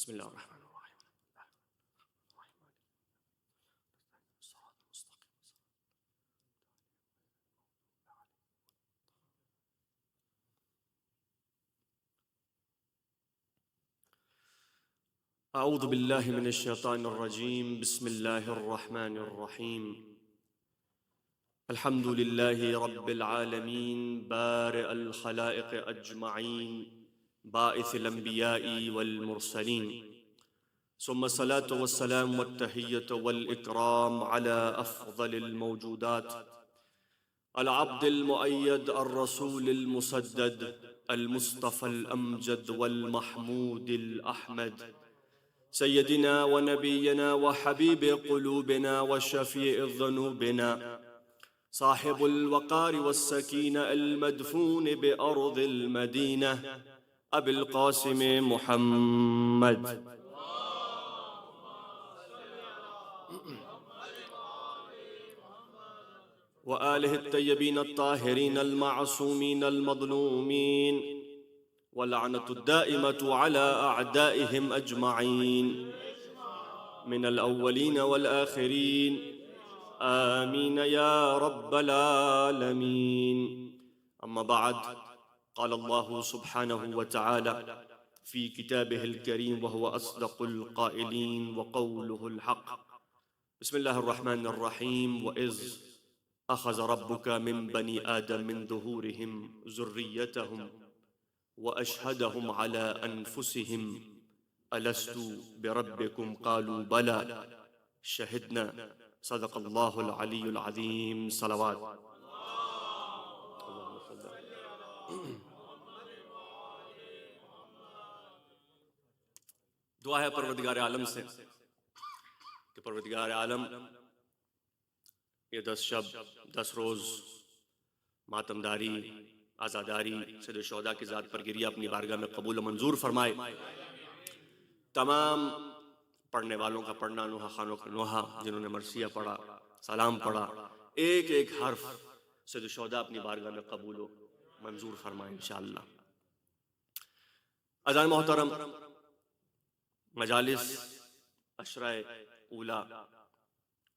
بسم اللہ الرحمن الرحیم۔ اعوذ باللہ من الشیطان الرجیم، بسم اللہ الرحمن الرحیم۔ الحمد للہ رب العالمین، بارئ الخلائق اجمعین، باعث الانبیاء والمرسلین، ثم الصلاة والسلام والتحیة والاکرام علی افضل الموجودات، العبد المؤید الرسول المسدد المصطفى الامجد والمحمود الاحمد، سیدنا ونبینا وحبیب قلوبنا وشفیع ذنوبنا، صاحب الوقار والسکینہ المدفون بأرض المدینہ، ابی القاسم محمد۔ وآلہ الطیبین الطاہرین المعصومین المظلومین، واللعنۃ الدائمۃ علی اعدائہم اجمعین، من الاولین والآخرین، آمین یا رب العالمین۔ اما بعد، قال اللہ سبحانہ وتعالی فی کتابہ الکریم وہو اصدق القائلین وقولہ الحق۔ بسم اللہ الرحمن الرحیم۔ وَإِذْ أَخَذَ رَبُّكَ مِن بَنِي آدَمَ مِن ظُهُورِهِمْ ذُرِّيَّتَهُمْ وَأَشْهَدَهُمْ عَلَىٰ أَنفُسِهِمْ أَلَسْتُ بِرَبِّكُمْ قَالُوا بَلَىٰ شَهِدْنَا، صدق اللہ العلی العظیم۔ صلوات۔ دعا ہے پروردگار عالم سے کہ پروردگار عالم یہ 10 شب 10 روز ماتمداری، آزاداری سید الشہداء کی ذات پر گریہ اپنی بارگاہ میں قبول و منظور فرمائے۔ تمام پڑھنے والوں کا پڑھنا، نوحہ خانوں کا نوحہ، جنہوں نے مرثیہ پڑھا، سلام پڑھا، ایک ایک حرف سید الشہداء اپنی بارگاہ میں قبول و منظور فرمائے انشاءاللہ۔ عزیزان محترم، مجالس عشرہ اولا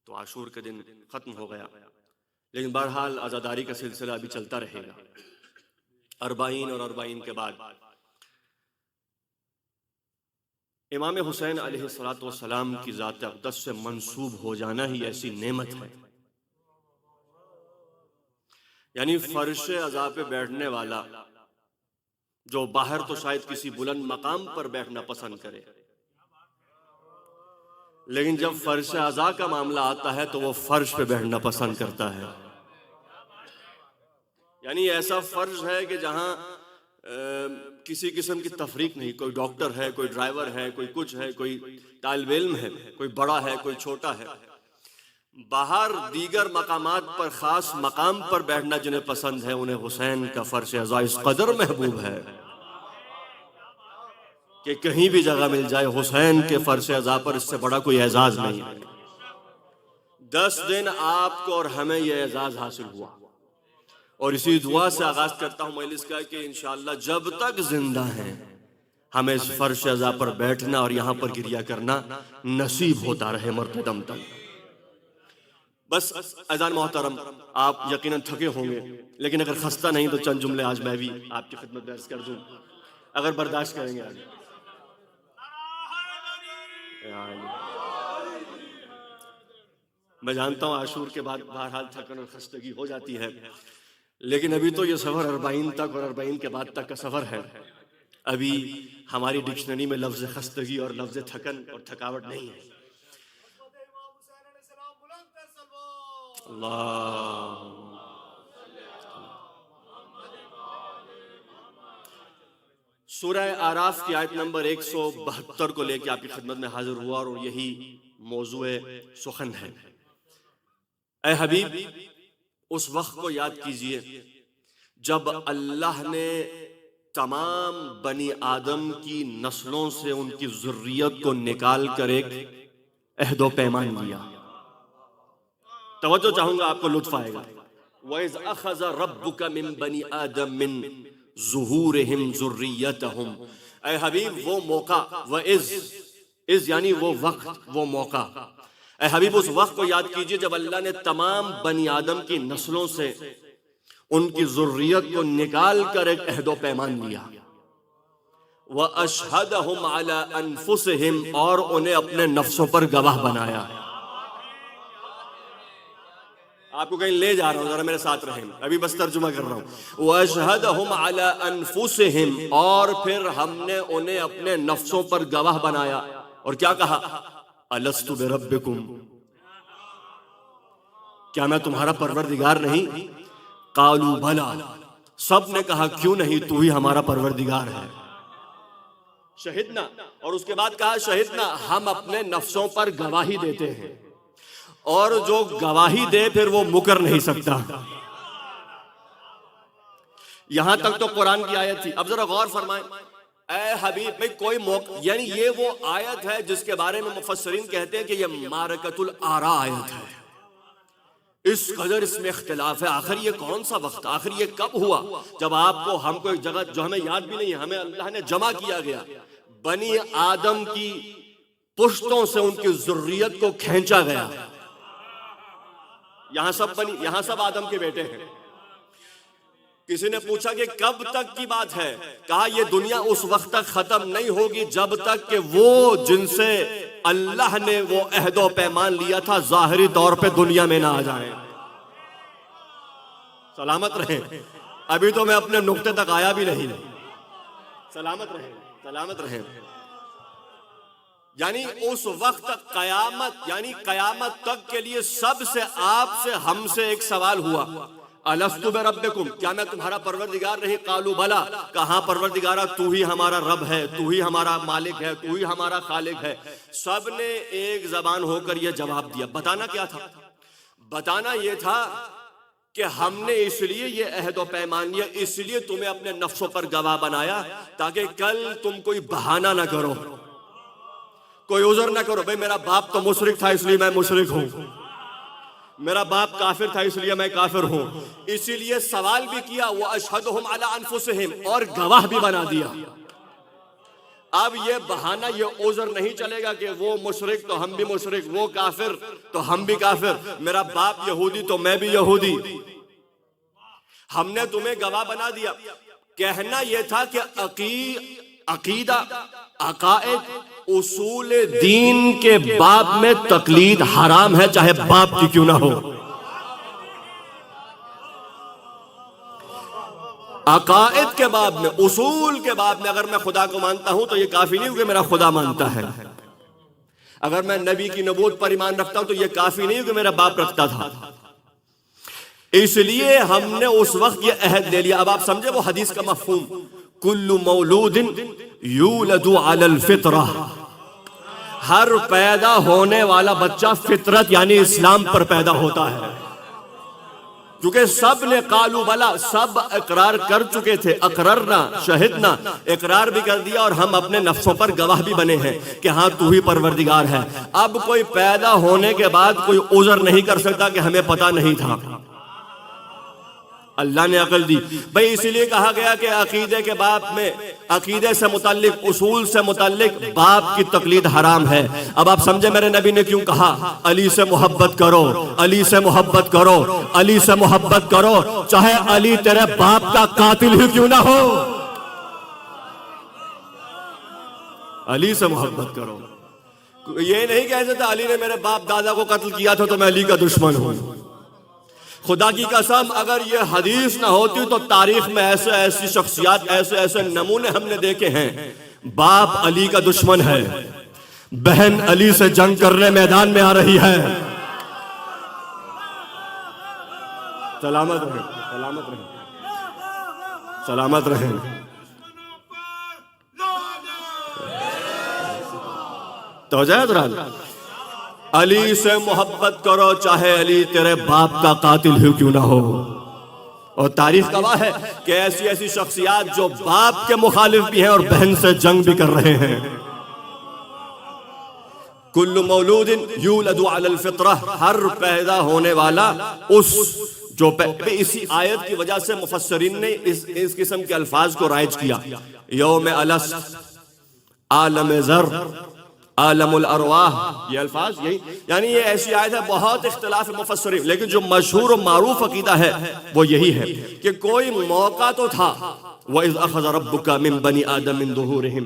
تو عاشور کے دن ختم ہو گیا، لیکن بہرحال عزاداری کا سلسلہ ابھی چلتا رہے گا۔ 40 اور 40 کے بعد امام حسین علیہ السلام کی ذات اقدس سے منسوب ہو جانا ہی ایسی نعمت ہے، یعنی فرش عزا پہ بیٹھنے والا جو باہر تو شاید کسی بلند مقام پر بیٹھنا پسند کرے، لیکن جب فرش عزا کا معاملہ آتا ہے تو وہ فرش پہ بیٹھنا پسند کرتا ہے۔ یعنی ایسا فرش ہے کہ جہاں کسی قسم کی تفریق نہیں، کوئی ڈاکٹر ہے، کوئی ڈرائیور ہے، کوئی کچھ ہے، کوئی طالب علم ہے، کوئی بڑا ہے، کوئی چھوٹا ہے۔ باہر دیگر مقامات پر خاص مقام پر بیٹھنا جنہیں پسند ہے، انہیں حسین کا فرش عزا اس قدر محبوب ہے کہ کہیں بھی جگہ مل جائے حسین کے فرش عزا پر اس سے بڑا کوئی اعزاز نہیں ہے۔ 10 دن آپ کو اور ہمیں یہ اعزاز حاصل ہوا، اور اسی دعا سے آغاز کرتا ہوں مجلس کا کہ انشاءاللہ جب تک زندہ ہیں ہمیں اس فرش عزا پر بیٹھنا اور یہاں پر گریہ کرنا نصیب ہوتا رہے مرتدم تک۔ بس عزیزان محترم، آپ یقیناً تھکے ہوں گے، لیکن اگر خستہ نہیں تو چند جملے آج میں بھی آپ کی خدمت میں عرض کر دوں، اگر برداشت کریں گے آج۔ میں جانتا ہوں عاشور کے بعد بہرحال تھکن اور خستگی ہو جاتی ہے، لیکن ابھی تو یہ سفر 40 تک اور 40 کے بعد تک کا سفر ہے۔ ابھی ہماری ڈکشنری میں لفظ خستگی اور لفظ تھکن اور تھکاوٹ نہیں ہے۔ اللہ سورہ اعراف کی آیت نمبر 172 کو لے کے آپ کی خدمت میں حاضر ہوا، اور یہی موضوع سخن ہے۔ اے حبیب، اس وقت کو یاد کیجئے جب اللہ نے تمام بنی آدم کی نسلوں سے ان کی ذریت کو نکال کر ایک عہد و پیمان لیا۔ توجہ چاہوں گا، آپ کو لطف آئے گا۔ وَإِذْ أَخَذَ رَبُّكَ مِن بَنِي آدَمَ مِن ظُهُورِهِمْ ذُرِّيَّتَهُمْ اے حبیب وہ موقع، وہ از یعنی وہ وقت، وہ موقع، اے حبیب اس وقت کو یاد کیجئے جب اللہ نے تمام بنی آدم کی نسلوں سے ان کی ذریت کو نکال کر ایک عہد و پیمان لیا، وَأَشْهَدَهُمْ عَلَىٰ أَنفُسِهِمْ، اور انہیں اپنے نفسوں پر گواہ بنایا۔ آپ کو کہیں لے جا رہا ہوں، ذرا میرے ساتھ رہیں، ابھی بس ترجمہ کر رہا ہوں۔ وَأَشْهَدَهُمْ عَلَىٰ أَنفُسِهِمْ، اور پھر ہم نے انہیں اپنے نفسوں پر گواہ بنایا، اور کیا کہا؟ أَلَسْتُ بِرَبِّكُمْ، کیا میں تمہارا پروردگار نہیں؟ قَالُوا بَلَىٰ، سب نے کہا کیوں نہیں، تو ہی ہمارا پروردگار ہے۔ شہدنا، اور اس کے بعد کہا شہدنا، ہم اپنے نفسوں پر گواہی دیتے ہیں، اور جو گواہی دے پھر وہ مکر نہیں سکتا۔ یہاں تک تو قرآن کی آیت تھی۔ اب ذرا غور فرمائیں، اے حبیب بھئی کوئی موقع، یعنی یہ وہ آیت ہے جس کے بارے میں مفسرین کہتے ہیں کہ یہ مارکۃ الآراء آیت ہے، اس قدر اس میں اختلاف ہے، آخر یہ کون سا وقت، آخر یہ کب ہوا جب آپ کو، ہم کو ایک جگہ جو ہمیں یاد بھی نہیں ہے، ہمیں اللہ نے جمع کیا گیا، بنی آدم کی پشتوں سے ان کی ذریت کو کھینچا گیا، یہاں سب آدم کے بیٹے ہیں۔ کسی نے پوچھا کہ کب تک کی بات ہے؟ کہا یہ دنیا اس وقت تک ختم نہیں ہوگی جب تک کہ وہ جن سے اللہ نے وہ عہد و پیمان لیا تھا ظاہری طور پہ دنیا میں نہ آ جائیں۔ سلامت رہیں، ابھی تو میں اپنے نقطے تک آیا بھی نہیں۔ سلامت رہیں، سلامت رہیں۔ یعنی اس وقت تک قیامت، یعنی قیامت تک کے لیے سب سے، آپ سے، ہم سے ایک سوال ہوا، الست بربکم، کیا میں تمہارا پروردگار نہیں؟ قالوا بلا، کہاں پروردگارہ، تو ہی ہمارا رب ہے، تو ہی ہمارا مالک ہے، تو ہی ہمارا خالق ہے۔ سب نے ایک زبان ہو کر یہ جواب دیا۔ بتانا کیا تھا؟ بتانا یہ تھا کہ ہم نے اس لیے یہ عہد و پیمان لیا، اس لیے تمہیں اپنے نفسوں پر گواہ بنایا تاکہ کل تم کوئی بہانہ نہ کرو، کوئی عذر نہ کرو، بھئی میرا باپ تو مشرک تھا اس لیے میں مشرک ہوں، میرا باپ کافر تھا اس لیے میں کافر ہوں۔ اسی لیے سوال بھی کیا، وَأَشْهَدُهُمْ عَلَىٰ أَنفُسِهِمْ، اور گواہ بھی بنا دیا۔ اب یہ بہانہ، یہ عذر نہیں چلے گا کہ وہ مشرک تو ہم بھی مشرک، وہ کافر تو ہم بھی کافر، میرا باپ یہودی تو میں بھی یہودی۔ ہم نے تمہیں گواہ بنا دیا۔ کہنا یہ تھا کہ عقیدہ، عقائد، اصول دین کے باب میں تقلید حرام ہے، چاہے باپ کی کیوں نہ ہو۔ عقائد کے باب میں، اصول کے باب میں، اگر میں خدا کو مانتا ہوں تو یہ کافی نہیں کہ میرا خدا مانتا ہے، اگر میں نبی کی نبوت پر ایمان رکھتا ہوں تو یہ کافی نہیں کہ میرا باپ رکھتا تھا۔ اس لیے ہم نے اس وقت یہ عہد لے لیا۔ اب آپ سمجھے وہ حدیث کا مفہوم، کل مولود یولد علی الفطرہ، ہر پیدا ہونے والا بچہ فطرت یعنی اسلام پر پیدا ہوتا ہے، کیونکہ سب نے قالوا بلا، سب اقرار کر چکے تھے، اقررنا شہدنا، اقرار بھی کر دیا اور ہم اپنے نفسوں پر گواہ بھی بنے ہیں کہ ہاں تو ہی پروردگار ہے۔ اب کوئی پیدا ہونے کے بعد کوئی عذر نہیں کر سکتا کہ ہمیں پتہ نہیں تھا، اللہ نے عقل دی۔ بھئی اسی لیے کہا گیا کہ عقیدے کے باب میں، عقیدے سے متعلق، اصول سے متعلق باپ کی تقلید حرام ہے۔ اب آپ سمجھے میرے نبی نے کیوں کہا علی سے محبت کرو، علی سے محبت کرو، علی سے محبت کرو، چاہے علی تیرے باپ کا قاتل ہی کیوں نہ ہو، علی سے محبت کرو۔ یہ نہیں کہہ سکتا علی نے میرے باپ دادا کو قتل کیا تھا تو میں علی کا دشمن ہوں۔ خدا کی قسم اگر یہ حدیث نہ ہوتی تو تاریخ میں ایسے ایسی شخصیات، ایسے ایسے نمونے ہم نے دیکھے ہیں، باپ علی کا دشمن ہے، بہن علی سے جنگ کرنے میدان میں آ رہی ہے۔ سلامت رہیں، سلامت رہیں، سلامت رہیں۔ تو جائے حضرات، علی سے محبت کرو چاہے علی تیرے باپ کا قاتل ہی کیوں نہ ہو۔ اور تاریخ گواہ ہے کہ ایسی ایسی شخصیات جو باپ کے مخالف بھی ہیں اور بہن سے جنگ بھی کر رہے ہیں۔ کل مولود یولد علی الفطرہ، ہر پیدا ہونے والا اس جو اسی آیت کی وجہ سے مفسرین نے اس قسم کے الفاظ کو رائج کیا۔ یوم الست، عالم ذر، عالم الارواح، یہ الفاظ یہی، یعنی یہ ایسی آیت ہے، بہت اختلاف مفسرین، لیکن جو مشہور و معروف عقیدہ ہے وہ یہی ہے کہ کوئی موقع تو تھا، وَإِذْ أَخَذَ رَبُّكَ مِن بَنِي آدَمَ مِن ظُهُورِهِمْ،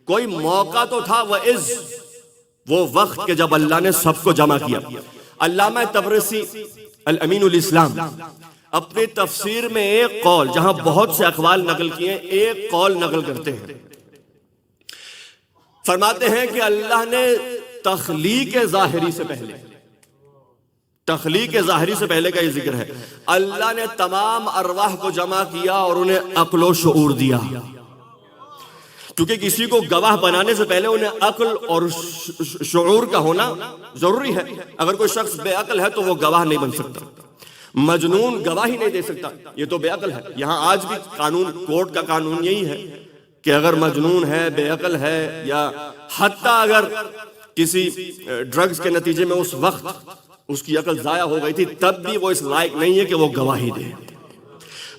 کوئی موقع تو تھا، وہ وقت کہ جب اللہ نے سب کو جمع کیا۔ علامہ طبرسی الامین الاسلام اپنی تفسیر میں ایک قول، جہاں بہت سے اقوال نقل کیے ہیں، ایک قول نقل کرتے ہیں، فرماتے ہیں کہ اللہ نے تخلیق ظاہری سے پہلے، تخلیق ظاہری سے پہلے کا یہ ذکر ہے، اللہ نے تمام ارواح کو جمع کیا اور انہیں عقل و شعور دیا، کیونکہ کسی کو گواہ بنانے سے پہلے انہیں عقل اور شعور کا ہونا ضروری ہے۔ اگر کوئی شخص بے عقل ہے تو وہ گواہ نہیں بن سکتا، مجنون گواہی نہیں دے سکتا، یہ تو بے عقل ہے۔ یہاں آج بھی قانون، کورٹ کا قانون یہی ہے کہ اگر مجنون ہے، بے عقل ہے، یا حتیٰ اگر کسی ڈرگز کے نتیجے میں اس وقت اس کی عقل ضائع ہو گئی تھی، تب بھی وہ اس لائق نہیں ہے کہ وہ گواہی دے۔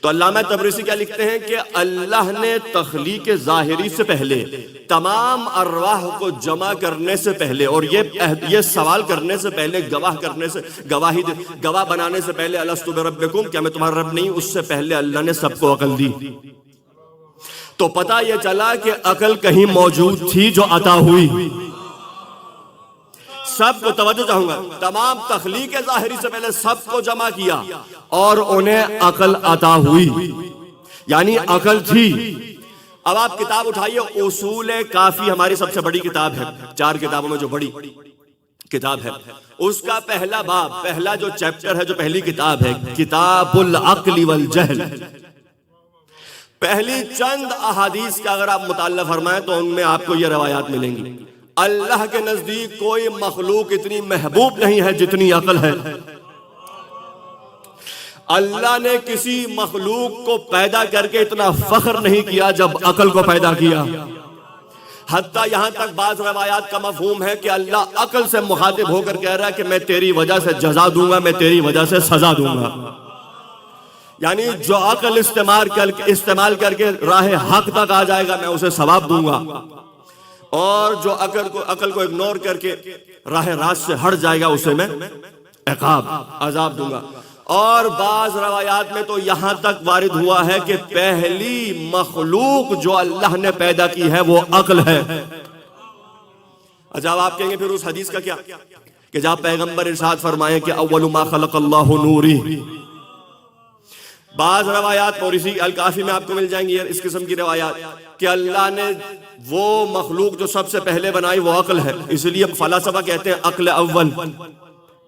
تو علامہ طبرسی کیا لکھتے ہیں کہ اللہ نے تخلیق ظاہری سے پہلے، تمام ارواح کو جمع کرنے سے پہلے، اور یہ سوال کرنے سے پہلے، گواہ بنانے سے پہلے، الستو بربکم، کیا میں تمہارا رب نہیں، اس سے پہلے اللہ نے سب کو عقل دی۔ تو پتہ یہ چلا کہ عقل کہیں موجود تھی جو عطا ہوئی۔ سب کو توجہ چاہوں گا، تمام تخلیق ظاہری سے پہلے سب کو جمع کیا اور انہیں عقل عطا ہوئی، یعنی عقل تھی۔ اب آپ کتاب اٹھائیے، اصول کافی ہماری سب سے بڑی کتاب ہے، 4 کتابوں میں جو بڑی کتاب ہے، اس کا پہلا باب، پہلا جو چیپٹر ہے، جو پہلی کتاب ہے، کتاب العقل والجہل، پہلی چند احادیث کا اگر آپ مطالعہ فرمائیں تو ان میں آپ کو یہ روایات ملیں گی۔ اللہ کے نزدیک کوئی مخلوق اتنی محبوب نہیں ہے جتنی عقل ہے۔ اللہ نے کسی مخلوق کو پیدا کر کے اتنا فخر نہیں کیا جب عقل کو پیدا کیا۔ حتیٰ یہاں تک بعض روایات کا مفہوم ہے کہ اللہ عقل سے مخاطب ہو کر کہہ رہا ہے کہ میں تیری وجہ سے جزا دوں گا، میں تیری وجہ سے سزا دوں گا، یعنی جو عقل استعمال کر کے راہ حق تک آ جائے گا میں اسے ثواب دوں گا، اور جو عقل کو اگنور کر کے راہ راست سے ہٹ جائے گا اسے میں عقاب، عذاب دوں گا۔ اور بعض روایات میں تو یہاں تک وارد ہوا ہے کہ پہلی مخلوق جو اللہ نے پیدا کی ہے وہ عقل ہے۔ اچھا آپ کہیں گے پھر اس حدیث کا کیا، کہ جہاں پیغمبر ارشاد فرمائے کہ اول ما خلق اللہ نوری، بعض روایات اور اسی الکافی میں آپ کو مل جائیں گی اس قسم کی روایات کہ اللہ نے وہ مخلوق جو سب سے پہلے بنائی وہ عقل ہے، اس لیے فلاسفہ کہتے ہیں عقل اول،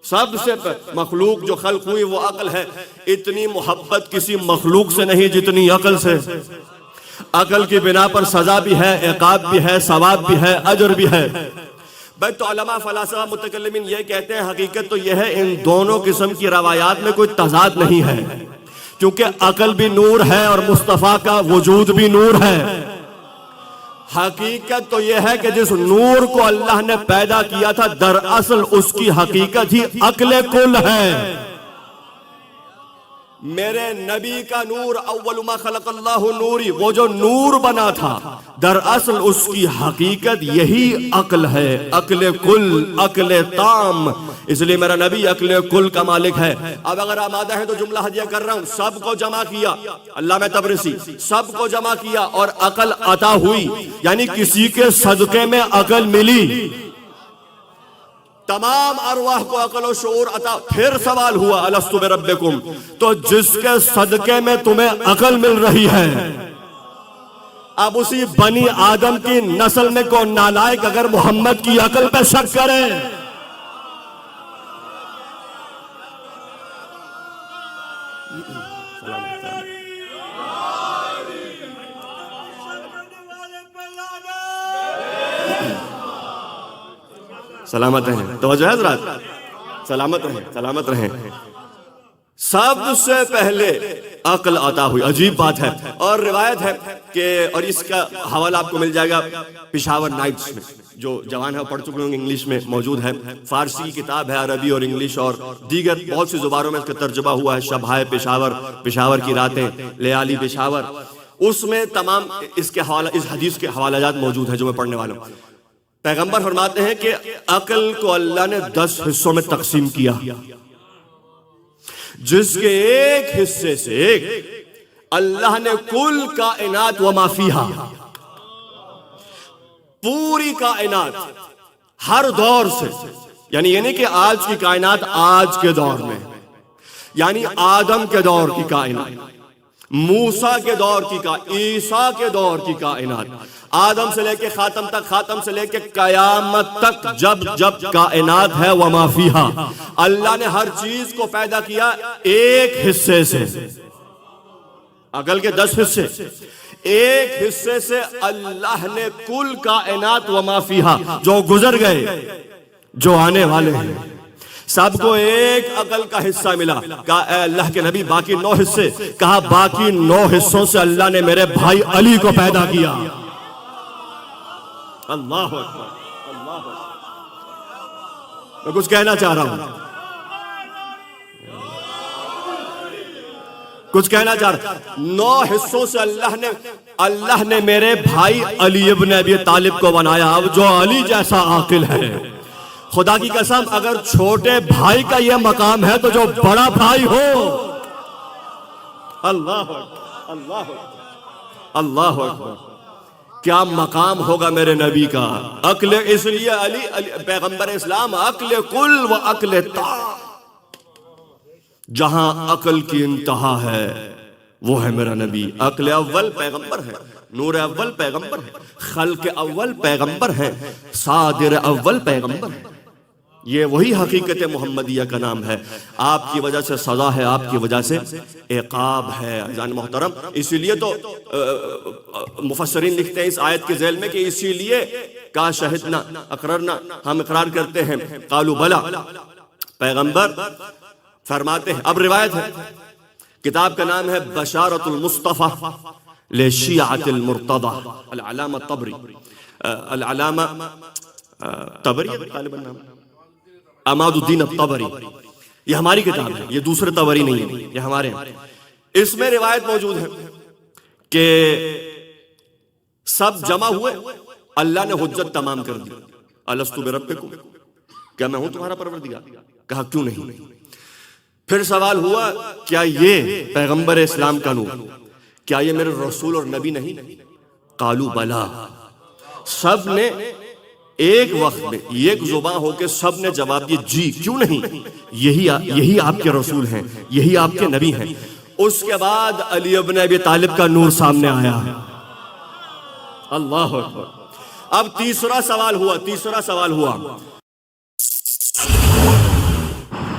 سب سے مخلوق جو خلق ہوئی وہ عقل ہے۔ اتنی محبت کسی مخلوق سے نہیں جتنی عقل سے۔ عقل کی بنا پر سزا بھی ہے، عقاب بھی ہے، ثواب بھی ہے، اجر بھی ہے۔ بھائی تو علماء، فلاسفہ، متکلمین یہ کہتے ہیں حقیقت تو یہ ہے ان دونوں قسم کی روایات میں کوئی تضاد نہیں ہے، کیونکہ عقل بھی نور ہے اور مصطفیٰ کا وجود بھی نور ہے۔ حقیقت تو یہ ہے کہ جس نور کو اللہ نے پیدا کیا تھا دراصل اس کی حقیقت ہی عقل کل ہے۔ میرے نبی کا نور اول ما خلق اللہ نوری، وہ جو نور بنا تھا دراصل اس کی حقیقت یہی عقل ہے، عقل کل، عقل تام، اس لیے میرا نبی عقل کل کا مالک ہے۔ اب اگر آمادہ ہیں تو جملہ ہدیہ کر رہا ہوں، سب کو جمع کیا، علامہ طبرسی، سب کو جمع کیا اور عقل عطا ہوئی، یعنی کسی کے صدقے میں عقل ملی، تمام ارواح کو عقل و شعور عطا۔ پھر سوال ہوا الستو بربکم، تو جس کے صدقے میں تمہیں عقل مل رہی ہے، اب اسی بنی آدم کی نسل میں کون نالائق اگر محمد کی عقل پہ شک کرے؟ سلامت رہیں، توجہ ہے حضرات، سلامت رہیں، سلامت رہیں۔ سب سے پہلے عقل عطا ہوئی، عجیب بات ہے۔ اور روایت ہے کہ، اور اس کا حوالہ آپ کو مل جائے گا پشاور نائٹس میں، جو جوان ہے پڑھ چکے ہوں گے، انگلش میں موجود ہے، فارسی کی کتاب ہے، عربی اور انگلش اور دیگر بہت سی زبانوں میں اس کا ترجمہ ہوا ہے، شبہائے پشاور، پشاور کی راتیں، لیالی پشاور۔ اس میں تمام اس حدیث کے حوالہ جات موجود ہیں جو میں پڑھنے والا ہوں۔ پیغمبر فرماتے ہیں کہ عقل کو اللہ نے 10 حصوں میں تقسیم کیا، جس کے ایک حصے سے اللہ نے کل کائنات وما فیہا، پوری کائنات ہر دور سے، یعنی یہ نہیں کہ آج کی کائنات آج کے دور میں، یعنی آدم کے دور کی کائنات، موسیٰ کے دور کی کائنات، عیسیٰ کے دور کی کائنات، آدم سے لے کے خاتم تک، خاتم سے لے کے قیامت تک جب جب کائنات ہے وما فیہا، اللہ نے ہر چیز کو پیدا کیا ایک حصے سے، عقل کے 10 حصے، ایک حصے سے اللہ نے کل کائنات وما فیہا، جو گزر گئے جو آنے والے ہیں سب کو ایک عقل کا حصہ ملا۔ کہا اے اللہ کے نبی باقی 9 حصے، کہا باقی 9 حصوں سے اللہ نے میرے بھائی علی کو پیدا کیا۔ اللہ اکبر، اللہ اکبر۔ میں کچھ کہنا چاہ رہا ہوں، کچھ کہنا چاہ رہا ہوں۔ 9 حصوں سے اللہ نے میرے بھائی علی ابن ابی طالب کو بنایا، اب جو علی جیسا عاقل ہے، خدا کی قسم اگر چھوٹے بھائی کا یہ مقام ہے تو جو بڑا بھائی ہو، اللہ اکبر، اللہ اکبر، اللہ اکبر، کیا مقام ہوگا میرے نبی کا۔ عقل، اس لیے علی پیغمبر اسلام عقل کل و عقل تا، جہاں عقل کی انتہا ہے وہ ہے میرا نبی۔ عقل اول پیغمبر ہے، نور اول پیغمبر ہے، خلق اول پیغمبر ہے، صادر اول پیغمبر ہے۔ یہ وہی حقیقت محمدیہ کا نام ہے۔ آپ کی وجہ سے سزا ہے، آپ کی وجہ سے عقاب ہے عزیزان محترم۔ اسی لیے تو مفسرین لکھتے ہیں اس آیت کے ذیل میں کہ اسی لیے کا شہدنا اقررنا، ہم اقرار کرتے ہیں، قالوا بلا، پیغمبر فرماتے ہیں۔ اب روایت ہے، کتاب کا نام ہے بشارت المصطفیٰ لشیعۃ المرتضی، العلامہ طبری، العلامہ طبری غالباً نام، عماد الدین الطبری، یہ ہماری کتاب ہے، یہ دوسرے طبری نہیں ہے، یہ ہمارے ہیں۔ اس میں روایت موجود ہے کہ سب جمع ہوئے، اللہ نے حجت تمام کر دی، الستو بربکم، کیا میں ہوں تمہارا پروردگار؟ کہا کیوں نہیں۔ پھر سوال ہوا کیا یہ پیغمبر اسلام کا نور، کیا یہ میرے رسول اور نبی نہیں؟ قالوا بلا، سب نے ایک وقت میں ایک زباں ہو کے سب نے جواب دیا جی، کیوں نہیں، یہی آپ کے رسول ہیں، یہی آپ کے نبی ہیں۔ اس کے بعد علی ابن ابی طالب کا نور سامنے آیا، اللہ اکبر۔ اب تیسرا سوال ہوا،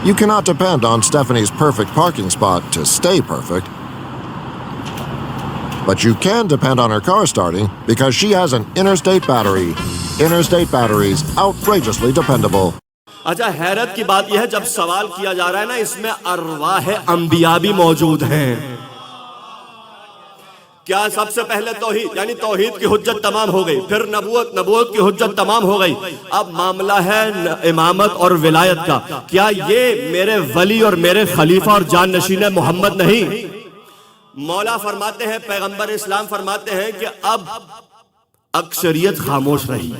You cannot depend on Stephanie's perfect parking spot to stay perfect. But you can depend on her car starting because she has an Interstate battery. Interstate batteries, outrageously dependable. اچھا حیرت کی بات یہ ہے جب سوال کیا جا رہا ہے نا، اس میں ارواح انبیاء بھی موجود ہیں۔ کیا سب سے پہلے توحید، یعنی توحید کی حجت تمام ہو گئی، پھر نبوت کی حجت تمام ہو گئی، اب معاملہ ہے امامت اور ولایت کا۔ کیا یہ میرے ولی اور میرے خلیفہ اور جان نشین محمد نہیں؟ مولا فرماتے ہیں، پیغمبر اسلام فرماتے ہیں کہ اب اکثریت خاموش رہی،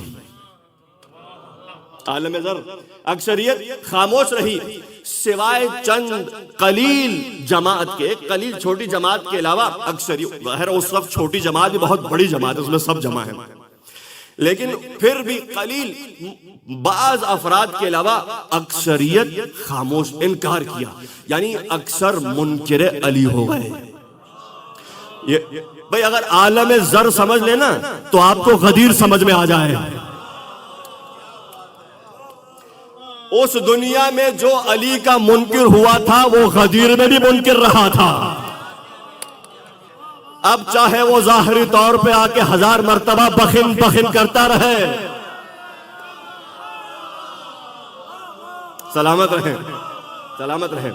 عالم ذر اکثریت خاموش رہی، سوائے چند قلیل جماعت کے، ایک قلیل چھوٹی جماعت کے علاوہ اکثریت، ظاہر اس وقت چھوٹی جماعت بھی بہت بڑی جماعت ہے، اس میں سب جمع ہیں، لیکن پھر بھی قلیل بعض افراد کے علاوہ اکثریت خاموش، انکار کیا، یعنی اکثر منکر علی ہو گئے۔ بھئی اگر عالم ذر سمجھ لینا تو آپ کو غدیر سمجھ میں آ جائے۔ اس دنیا میں جو علی کا منکر ہوا تھا وہ غدیر میں بھی منکر رہا تھا، اب چاہے وہ ظاہری طور پہ آ کے 1000 مرتبہ بخن کرتا رہے، سلامت رہیں، سلامت رہیں۔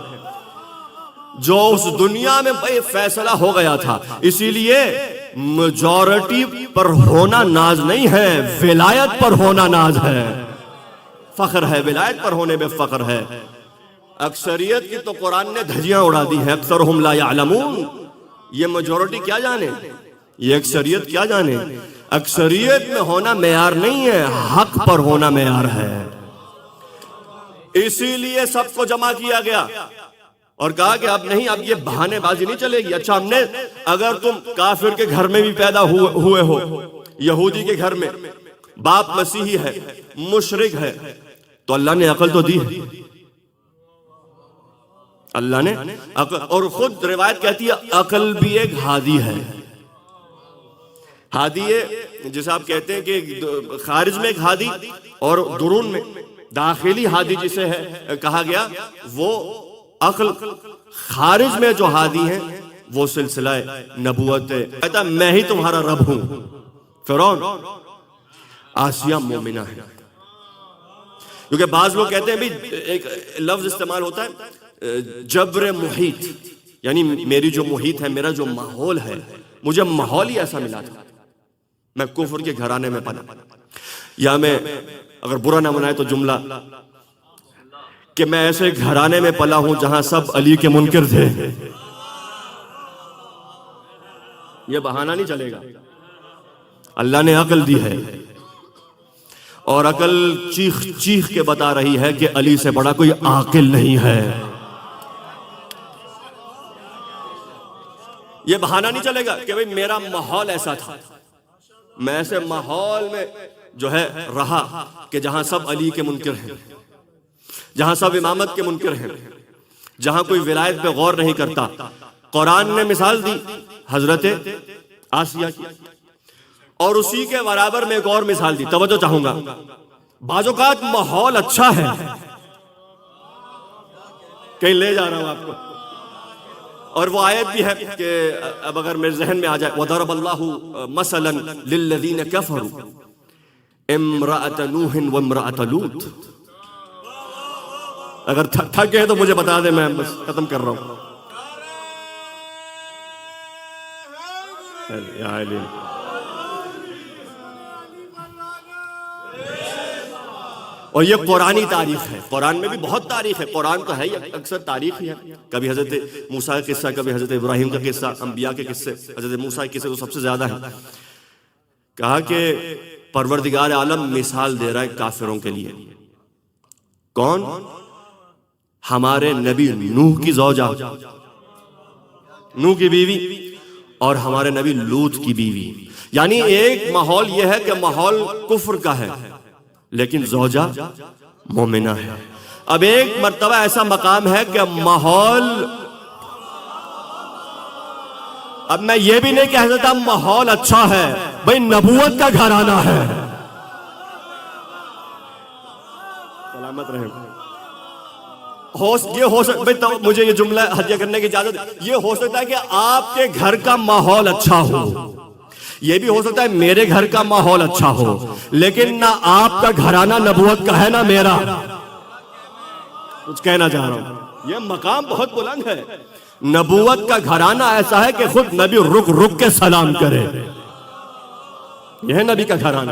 جو اس دنیا میں بھئی فیصلہ ہو گیا تھا، اسی لیے میجورٹی پر ہونا ناز نہیں ہے، ولایت پر ہونا ناز ہے، فخر ہے، ولایت پر ہونے میں فخر ہے۔ اکثریت کی تو قرآن نے دھجیاں اڑا دی ہیں، اکثرہم لا یعلمون، یہ میجورٹی کیا جانے، یہ اکثریت کیا جانے، اکثریت میں ہونا معیار نہیں ہے، حق پر ہونا معیار ہے۔ اسی لیے سب کو جمع کیا گیا اور کہا کہ اب نہیں، اب یہ بہانے بازی نہیں چلے گی۔ اچھا ہم نے، اگر تم کافر کے گھر میں بھی پیدا ہوئے ہو، یہودی کے گھر میں، باپ مسیحی ہے، مشرک ہے، تو اللہ نے عقل تو دی ہے، اللہ نے عقل، اور خود روایت کہتی ہے عقل بھی ایک ہادی ہے۔ ہادی ہے جسے آپ کہتے ہیں کہ خارج میں ایک ہادی اور درون میں داخلی ہادی جسے ہے کہا گیا، وہ عقل۔ خارج میں جو ہادی ہیں وہ سلسلہ نبوت ہے، کہتا میں ہی تمہارا رب ہوں۔ فرعون، آسیہ مومنہ ہے، کیونکہ بعض لوگ کہتے ہیں بھی ایک لفظ استعمال ہوتا ہے جبر محیط، یعنی میری جو محیط ہے، میرا جو ماحول ہے، مجھے ماحول ہی ایسا ملا تھا، میں کفر کے گھرانے میں پلا، یا میں اگر برا نہ منائے تو جملہ کہ میں ایسے گھرانے میں پلا ہوں جہاں سب علی کے منکر تھے، یہ بہانہ نہیں چلے گا۔ اللہ نے عقل دی ہے، اور عقل چیخ چیخ کے بتا رہی ہے کہ علی سے بڑا کوئی عاقل نہیں ہے۔ یہ بہانہ نہیں چلے گا کہ بھئی میرا ماحول ایسا تھا، میں ایسے ماحول میں جو ہے رہا کہ جہاں سب علی کے منکر ہیں، جہاں سب امامت کے منکر ہیں، جہاں کوئی ولایت پہ غور نہیں کرتا۔ قرآن نے مثال دی حضرت آسیہ کی، اور اسی کے برابر میں ایک اور مثال دی، توجہ چاہوں گا۔ بعض اوقات ماحول اچھا ہے، کہیں لے جا رہا ہوں آپ کو، اور وہ آیت بھی ہے کہ اب اگر میرے ذہن میں آ جائے، وَضَرَبَ اللَّهُ مَثَلًا لِلَّذِينَ كَفَرُوا امرأة نوح وامرأة لوط۔ اگر تھک گئے تو مجھے بتا دیں، میں بس ختم کر رہا ہوں۔ اور یہ قرآنی تاریخ ہے، قرآن میں بھی بہت تاریخ ہے، قرآن تو ہے ہی اکثر تاریخ ہی ہے، کبھی حضرت موسیٰ کا قصہ، کبھی حضرت ابراہیم کا قصہ، انبیاء کے قصے، حضرت موسیٰ کے قصے تو سب سے زیادہ ہیں۔ کہا کہ پروردگار عالم مثال دے رہا ہے کافروں کے لیے، کون؟ ہمارے نبی نوح کی زوجہ، نوح کی بیوی، اور ہمارے نبی لوط کی بیوی۔ یعنی ایک ماحول یہ ہے کہ ماحول کفر کا ہے لیکن زوجہ مومنہ ہے۔ اب ایک مرتبہ ایسا مقام ہے کہ ماحول، اب میں یہ بھی نہیں کہہ سکتا ماحول اچھا ہے، بھئی نبوت کا گھرانہ ہے۔ سلامت رہیں۔ یہ ہو سکتا، مجھے یہ جملہ ہدیہ کرنے کی اجازت، یہ ہو سکتا ہے کہ آپ کے گھر کا ماحول اچھا ہو، یہ بھی ہو سکتا ہے میرے گھر کا ماحول اچھا ہو، لیکن نہ آپ کا گھرانہ نبوت کا ہے نہ میرا۔ کچھ کہنا چاہ رہا ہوں، یہ مقام بہت بلند ہے۔ نبوت کا گھرانہ ایسا ہے کہ خود نبی رک رک کے سلام کرے، یہ ہے نبی کا گھرانہ۔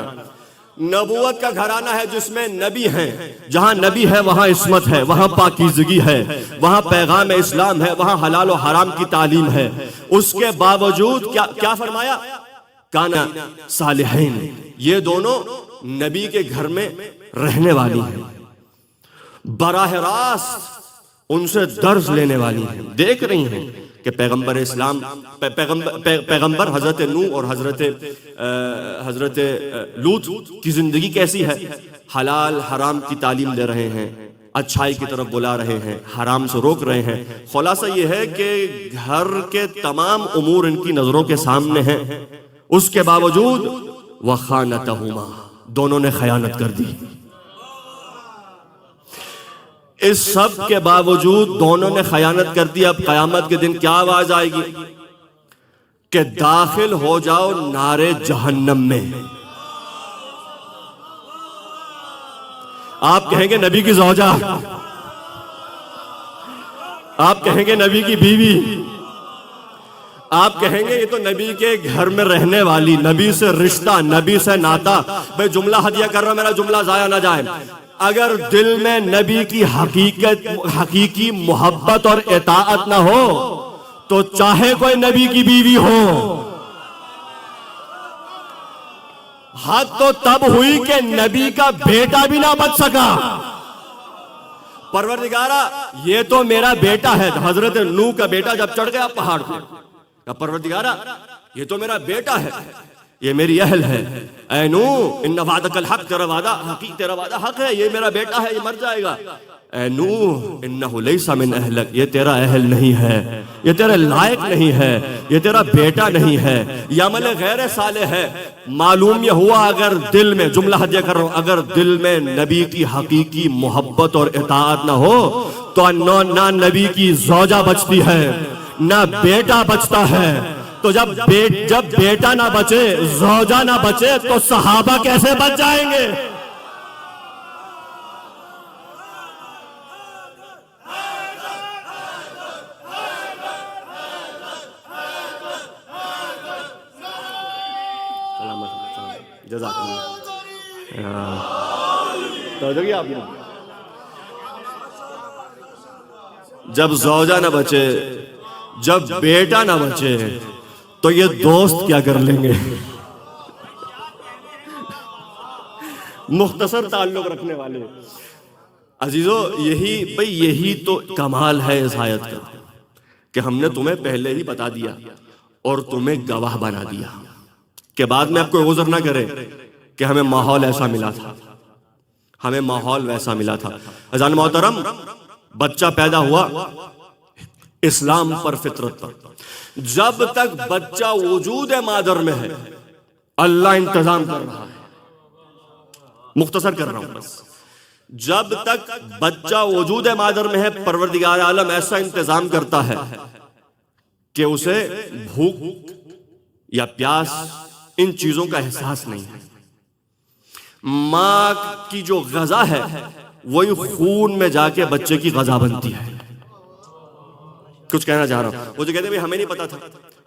نبوت کا گھرانہ ہے جس میں نبی ہیں، جہاں نبی ہے وہاں عصمت ہے، وہاں پاکیزگی ہے، وہاں پیغام اسلام ہے، وہاں حلال و حرام کی تعلیم ہے۔ اس کے باوجود کیا فرمایا؟ کانا صالحین، یہ دونوں نبی کے گھر میں رہنے والی ہیں، براہ راست ان سے درس لینے والی ہیں، دیکھ رہی ہیں کہ پیغمبر اسلام، پیغمبر حضرت نوح اور حضرت لوط کی زندگی کیسی ہے، حلال حرام کی تعلیم دے رہے ہیں، اچھائی کی طرف بلا رہے ہیں، حرام سے روک رہے ہیں۔ خلاصہ یہ ہے کہ گھر کے تمام امور ان کی نظروں کے سامنے ہیں، اس کے باوجود وَخَانَتَهُمَا، دونوں نے خیانت کر دی۔ اس سب کے باوجود دونوں نے خیانت کر دی۔ اب قیامت کے دن کیا آواز آئے گی کہ داخل ہو جاؤ نار جہنم میں۔ آپ کہیں گے نبی کی زوجہ، آپ کہیں گے نبی کی بیوی، آپ کہیں گے یہ تو نبی کے گھر میں رہنے والی، نبی سے رشتہ، نبی سے ناتا۔ بھئی جملہ ہدیہ کر رہا، میرا جملہ ضائع نہ جائے۔ اگر دل میں نبی کی حقیقی محبت اور اطاعت نہ ہو تو چاہے کوئی نبی کی بیوی ہو، حد تو تب ہوئی کہ نبی کا بیٹا بھی نہ بچ سکا. پروردگارا یہ تو میرا بیٹا ہے. حضرت نوح کا بیٹا جب چڑھ گیا پہاڑ پہ, پروردگارا یہ تو میرا بیٹا ہے, یہ میری اہل ہے. اے نوح ان وعدک الحق, تیرا وعدہ حقیقت, تیرا وعدہ حق ہے, یہ میرا بیٹا ہے, یہ مر جائے گا. اے نوح انہ لیس من اہلک, یہ تیرا اہل نہیں ہے, یہ تیرے لائق نہیں ہے, یہ تیرا بیٹا نہیں ہے, یہ عمل غیر صالح ہے. معلوم یہ ہوا اگر دل میں, جملہ ہدیہ کر رہا ہوں, اگر دل میں نبی کی حقیقی محبت اور اطاعت نہ ہو تو نہ نبی کی زوجہ بچتی ہے نہ بیٹا بچتا ہے. تو جب بیٹا نہ بچے, زوجہ نہ بچے, تو صحابہ کیسے بچ جائیں گے؟ جزاک اللہ. توجہ آپ نے, جب زوجہ نہ بچے, جب بیٹا نہ بچے, تو یہ دوست کیا کر لیں گے؟ مختصر تعلق رکھنے والے. عزیزو یہی تو کمال ہے اس آیت کا کہ ہم نے تمہیں پہلے ہی بتا دیا اور تمہیں گواہ بنا دیا کہ بعد میں آپ کوئی عذر نہ کرے کہ ہمیں ماحول ایسا ملا تھا, ہمیں ماحول ویسا ملا تھا. اذان محترم, بچہ پیدا ہوا اسلام پر, فطرت پر. جب تک بچہ وجود مادر میں ہے اللہ انتظام کر رہا ہے. مختصر کر رہا ہوں بس. جب تک بچہ وجود مادر میں ہے پروردگار عالم ایسا انتظام کرتا ہے کہ اسے بھوک یا پیاس ان چیزوں کا احساس نہیں ہے. ماں کی جو غذا ہے وہی خون میں جا کے بچے کی غذا بنتی ہے. کچھ کہنا چاہ رہا ہوں. وہ جو کہتے ہیں ہمیں نہیں پتا تھا,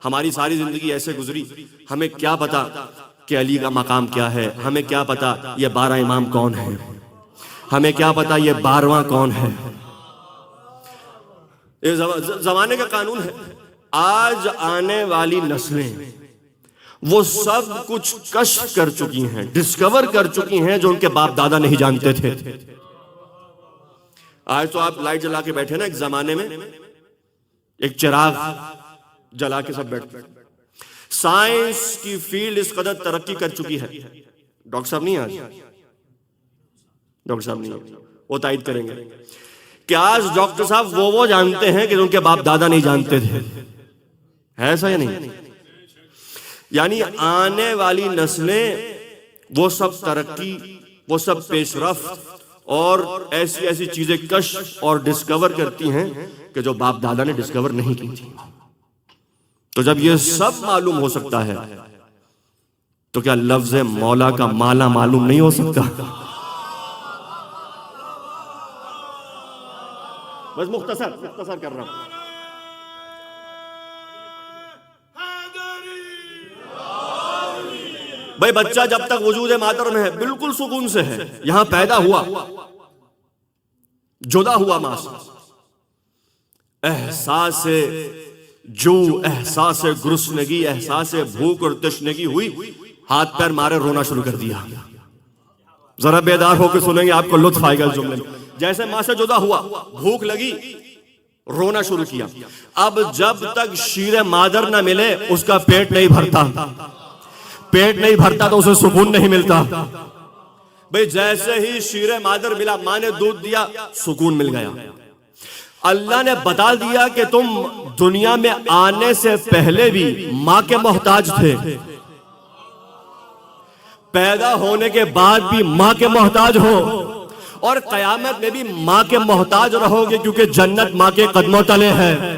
ہماری ساری زندگی ایسے گزری, ہمیں کیا پتا کہ علی کا مقام کیا ہے, ہمیں کیا پتا یہ 12 امام کون ہے, ہمیں کیا پتا یہ 12واں کون ہے. زمانے کا قانون ہے. آج آنے والی نسلیں وہ سب کچھ کشف کر چکی ہیں, ڈسکور کر چکی ہیں جو ان کے باپ دادا نہیں جانتے تھے. آج تو آپ لائٹ جلا کے بیٹھے نا, ایک زمانے میں ایک چراغ جلا کے سب بیٹھتے. سائنس کی فیلڈ اس قدر ترقی کر چکی ہے. ڈاکٹر صاحب نہیں, آج ڈاکٹر صاحب نہیں, وہ تائید کریں گے کہ آج ڈاکٹر صاحب وہ جانتے ہیں کہ ان کے باپ دادا نہیں جانتے تھے. ہے ایسا یا نہیں؟ یعنی آنے والی نسلیں وہ سب ترقی, وہ سب پیش رفت اور ایسی ایسی چیزیں کشف اور ڈسکور کرتی ہیں کہ جو باپ دادا نے ڈسکور نہیں کی تھی. تو جب یہ سب معلوم ہو سکتا ہے تو کیا لفظ مولا کا مالا معلوم نہیں ہو سکتا؟ بس مختصر کر رہا ہوں. بھائی بچہ جب تک وجود مادر میں ہے بالکل سکون سے ہے. یہاں پیدا ہوا, جدا ہوا ماں سے, احساس جو, احساس گرسنگی, احساس بھوک اور تشنگی ہوئی, ہاتھ پیر مارے رونا شروع کر دیا. ذرا بیدار ہو کے سنیں گے, آپ کو لطف آئے گا اس جملے میں. جیسے ماں سے جدا ہوا, بھوک لگی, رونا شروع کیا. اب جب تک شیر مادر نہ ملے اس کا پیٹ نہیں بھرتا, پیٹ نہیں بھرتا تو اسے سکون نہیں ملتا. بھئی جیسے ہی شیر مادر ملا, ماں نے دودھ دیا, سکون مل گیا. اللہ نے بتا دیا کہ تم دنیا میں آنے سے پہلے بھی ماں کے محتاج تھے, پیدا ہونے کے بعد بھی ماں کے محتاج ہو, اور قیامت میں بھی ماں کے محتاج رہو گے, کیونکہ جنت ماں کے قدموں تلے ہے.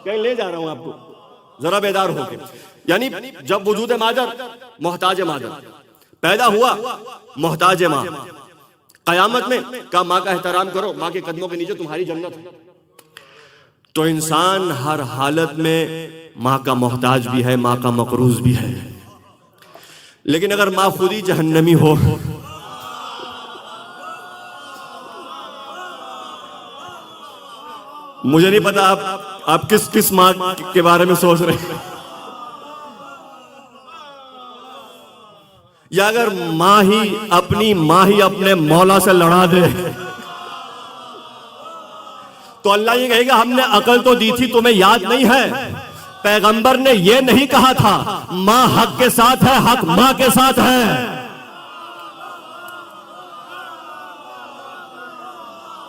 کہیں لے جا رہا ہوں آپ کو, ذرا بیدار ہو کے. یعنی جب وجود مادر, محتاج مادر, پیدا ہوا محتاج ماں, قیامت میں کہا ماں کا احترام کرو, ماں کے قدموں کے نیچے تمہاری جنت ہے. تو انسان ہر حالت میں ماں کا محتاج بھی ہے, ماں کا مقروض بھی ہے. لیکن اگر ماں خود ہی جہنمی ہو, مجھے نہیں پتا آپ کس ماں کے بارے میں سوچ رہے ہیں. یا اگر ماں ہی اپنے مولا سے لڑا دے تو اللہ یہ کہے گا ہم نے عقل تو دی تھی تمہیں یاد نہیں ہے؟ پیغمبر نے یہ نہیں کہا تھا ماں حق کے ساتھ ہے، حق ماں کے ساتھ ہے.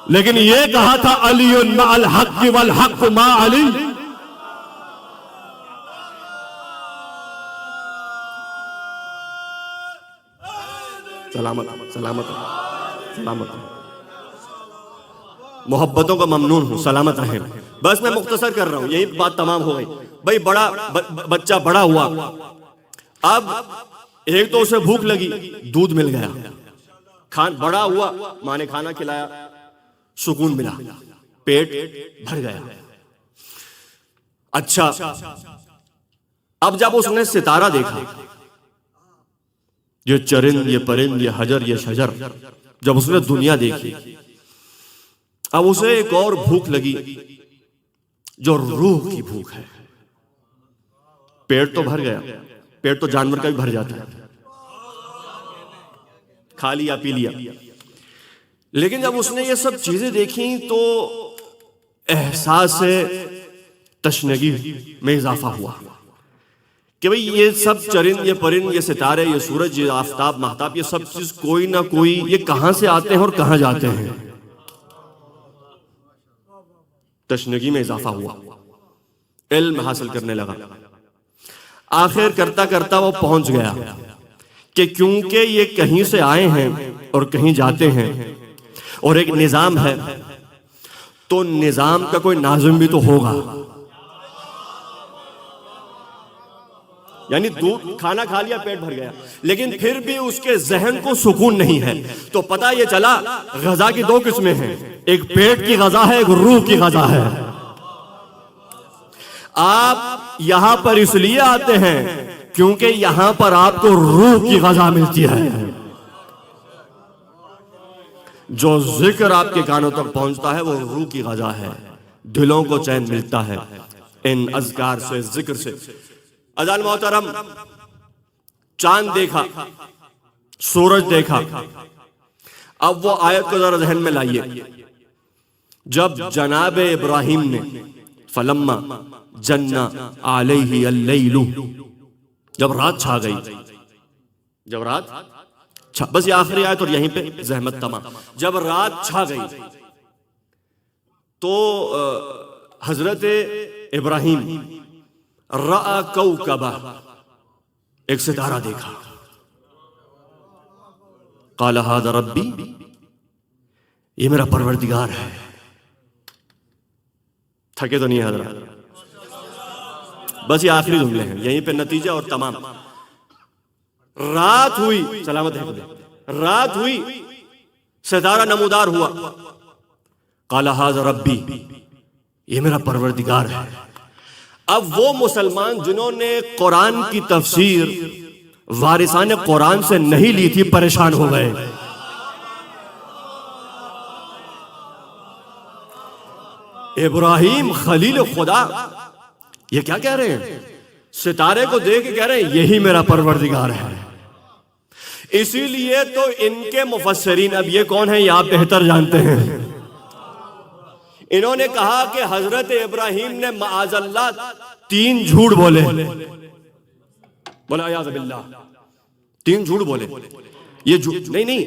لیکن یہ کہا تھا علی مع الحق والحق مع علی. سلامت سلامت سلامت. محبتوں کا ممنون ہوں، سلامت رہیں. بس میں مختصر کر رہا ہوں، یہی بات تمام ہو گئی. بھائی بچہ بڑا ہوا، اب ایک تو اسے بھوک لگی، دودھ مل گیا، بڑا ہوا، ماں نے کھانا کھلایا، سکون ملا، پیٹ بھر گیا. اچھا اب جب اس نے ستارہ دیکھا، یہ چرند، یہ پرند، یہ حجر، یہ شجر، جب اس نے دنیا دیکھی، اب اسے ایک اور بھوک لگی جو روح کی بھوک ہے. پیٹ تو بھر گیا، پیٹ تو جانور کا بھی بھر جاتا ہے، کھا لیا پی لیا. لیکن جب اس نے یہ سب چیزیں دیکھیں تو احساس تشنگی میں اضافہ ہوا کہ بھئی یہ سب چرند، یہ پرند، یہ ستارے، یہ سورج، یہ آفتاب، مہتاب، یہ سب چیز کوئی نہ کوئی، یہ کہاں سے آتے ہیں اور کہاں جاتے ہیں. تشنگی میں اضافہ ہوا، علم حاصل کرنے لگا. آخر کرتا کرتا وہ پہنچ گیا کہ کیونکہ یہ کہیں سے آئے ہیں اور کہیں جاتے ہیں اور ایک نظام ہے، تو نظام کا کوئی ناظم بھی تو ہوگا. یعنی دودھ کھانا کھا لیا، پیٹ بھر گیا، لیکن پھر بھی اس کے ذہن کو سکون نہیں ہے. تو پتہ یہ چلا غذا کی دو قسمیں ہیں، ایک پیٹ کی غذا ہے، ایک روح کی غذا ہے. آپ یہاں پر اس لیے آتے ہیں کیونکہ یہاں پر آپ کو روح کی غذا ملتی ہے. جو ذکر آپ کے کانوں تک پہنچتا ہے وہ روح کی غذا ہے، دلوں کو چین ملتا ہے ان اذکار سے، ذکر سے. اذان محترم، چاند دیکھا، سورج دیکھا. اب وہ آیت کو ذرا ذہن میں لائیے. جب جناب ابراہیم نے فلما جن علیہ اللیل، جب رات چھا گئی، جب رات بس یہ آخری آیت اور یہیں پہ زحمت تمام. جب رات چھا گئی تو حضرت ابراہیم رأى کوکبا، ایک ستارہ دیکھا. قال ھذا ربی، یہ میرا پروردگار ہے. تھکے تو نہیں ہے حضرات؟ بس یہ آخری جملے ہیں، یہیں پہ نتیجہ اور تمام. رات ہوئی، سلامت ہے، رات ہوئی، ستارہ نمودار ہوا. قال ھذا ربی، یہ میرا پروردگار ہے. اب وہ مسلمان جنہوں نے قرآن کی تفسیر وارثان قرآن سے نہیں لی تھی پریشان ہو گئے. ابراہیم خلیل خدا یہ کیا کہہ رہے ہیں؟ ستارے کو دیکھ کے کہہ رہے ہیں یہی میرا پروردگار ہے. اسی لیے تو ان کے مفسرین، اب یہ کون ہیں یہ آپ بہتر جانتے ہیں، انہوں نے کہا کہ حضرت ابراہیم نے معاذ اللہ 3 جھوٹ بولے. بولا اعوذ باللہ، 3 جھوٹ بولے. یہ جھوٹ نہیں،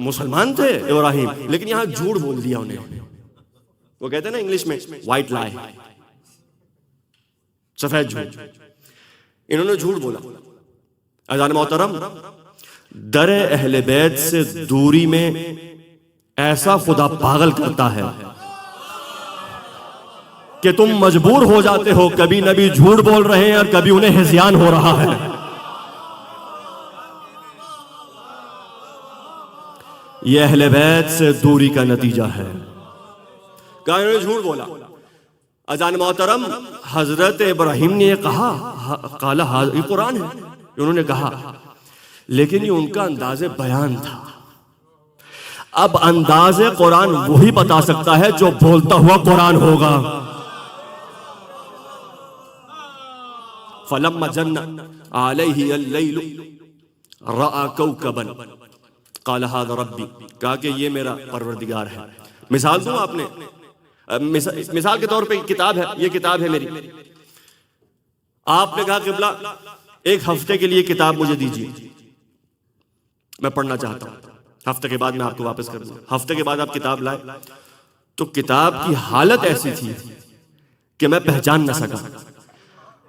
مسلمان تھے ابراہیم، لیکن یہاں جھوٹ بول دیا انہیں. وہ کہتے ہیں نا انگلش میں وائٹ لائی، سفید جھوٹ. انہوں نے جھوٹ بولا. اذان محترم، در اہل بیت سے دوری میں ایسا خدا پاگل کرتا ہے کہ تم مجبور ہو جاتے ہو، کبھی نبی جھوٹ بول رہے ہیں اور کبھی انہیں ہذیان ہو رہا ہے. یہ اہل بیت سے دوری کا نتیجہ ہے. کہا انہوں نے جھوٹ بولا. اذان محترم، حضرت ابراہیم نے یہ کہا، قال یہ قرآن ہے، انہوں نے کہا، لیکن یہ ان کا انداز بیان تھا. اب انداز قرآن وہی بتا سکتا ہے جو بولتا ہوا قرآن ہوگا. فلما جن علیہ اللیل رأى کوکبا قال هذا ربی، کہا کہ یہ میرا پروردگار ہے۔ مثال دوں آپ نے، مثال کے طور پہ کتاب ہے، یہ کتاب ہے میری، آپ نے کہا قبلہ ایک ہفتے کے لیے کتاب مجھے دیجیے، میں پڑھنا چاہتا ہوں، ہفتے کے بعد میں آپ کو واپس کر دوں۔ ہفتے کے بعد آپ کتاب لائے تو کتاب کی حالت ایسی تھی کہ میں پہچان نہ سکا،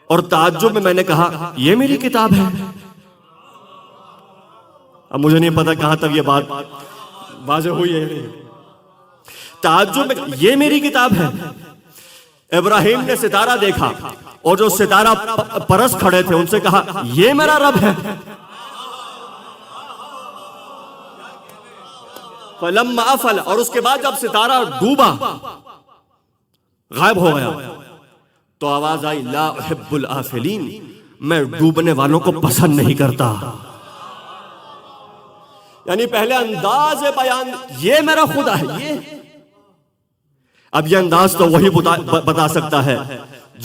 اور تعجب میں نے کہا یہ میری کتاب ہے۔ اب مجھے نہیں پتا کہاں تک یہ بات واضح ہوئی ہے، تعجب میں یہ میری کتاب ہے۔ ابراہیم نے ستارہ دیکھا اور جو ستارہ پرست کھڑے تھے ان سے کہا یہ میرا رب ہے۔ فلما افل، اور اس کے بعد جب ستارہ ڈوبا، غائب ہو گیا، تو آواز آئی لا احب الآفلین، میں ڈوبنے والوں کو پسند نہیں کرتا۔ یعنی پہلے انداز بیان یہ میرا خدا ہے، یہ اب یہ انداز تو وہی بتا سکتا ہے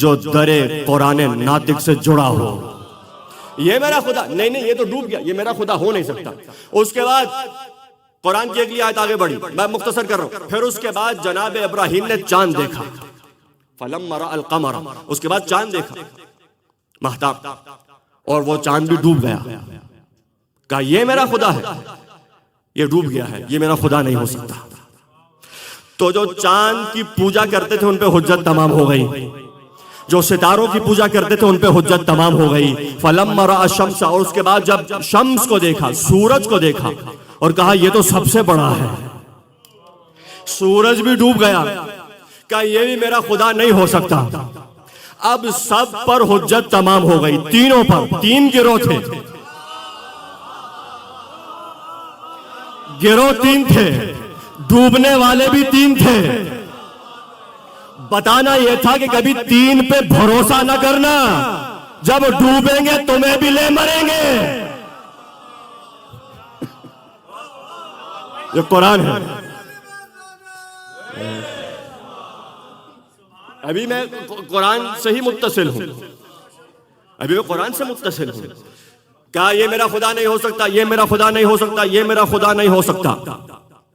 جو در قرآن ناطق سے جڑا ہو۔ یہ میرا خدا نہیں، یہ تو ڈوب گیا، یہ میرا خدا ہو نہیں سکتا۔ اس کے بعد قرآن کی اگلی آیت آگے بڑھی، میں مختصر کر رہا ہوں۔ پھر اس کے بعد جناب ابراہیم نے چاند دیکھا، فلما رأى القمر، اس کے بعد چاند دیکھا، مہتاب، اور وہ چاند بھی ڈوب گیا۔ کہا یہ میرا خدا ہے، یہ ڈوب گیا ہے، یہ میرا خدا نہیں ہو سکتا۔ تو جو چاند کی پوجا کرتے تھے ان پہ حجت تمام ہو گئی، جو ستاروں کی پوجا کرتے تھے ان پہ حجت تمام ہو گئی۔ فلما رأى الشمس، اور اس کے بعد جب شمس کو دیکھا، سورج کو دیکھا، اور کہا یہ تو سب سے بڑا ہے، سورج بھی ڈوب گیا، کہا یہ بھی میرا خدا نہیں ہو سکتا۔ اب سب پر حجت تمام ہو گئی، تینوں پر، تین گروہ تھے، گروہ تین تھے، ڈوبنے والے بھی تین تھے۔ بتانا یہ تھا کہ کبھی تین پہ بھروسہ نہ کرنا، جب ڈوبیں گے تمہیں بھی لے مریں گے۔ یہ قرآن ہے۔ ابھی میں قرآن سے ہی متصل ہوں، ابھی میں قرآن سے متصل ہوں۔ کہا یہ میرا خدا نہیں ہو سکتا، یہ میرا خدا نہیں ہو سکتا، یہ میرا خدا نہیں ہو سکتا۔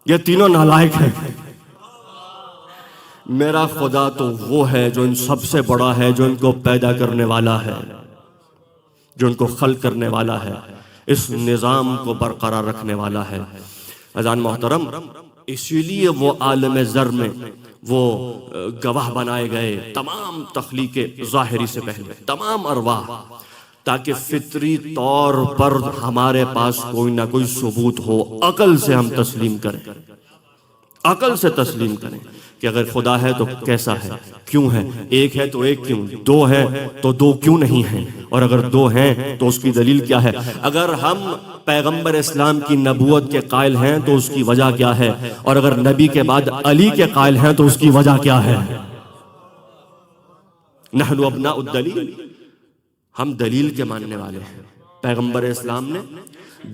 یہ تینوں نالائق ہیں۔ میرا خدا تو وہ ہے جو ان سب سے بڑا ہے، جو ان کو پیدا کرنے والا ہے، جو ان کو خلق کرنے والا ہے، اس نظام کو برقرار رکھنے والا ہے۔ اذان محترم، اسی لیے وہ عالم ذر میں وہ گواہ بنائے گئے تمام تخلیق ظاہری سے پہلے، تمام ارواح، تاکہ فطری طور پر ہمارے پاس کوئی نہ کوئی ثبوت ہو، عقل سے ہم تسلیم کریں، عقل سے تسلیم کریں کہ اگر خدا ہے تو کیسا ہے، کیوں ہے، ایک ہے تو ایک کیوں، دو ہے تو دو کیوں نہیں ہیں، اور اگر دو ہیں تو اس کی دلیل کیا ہے، اگر ہم پیغمبر اسلام کی نبوت کے قائل ہیں تو اس کی وجہ کیا ہے، اور اگر نبی کے بعد علی کے قائل ہیں تو اس کی وجہ کیا ہے۔ نحن ابناء الدلیل، ہم دلیل کے ماننے والے ہیں۔ پیغمبر اسلام نے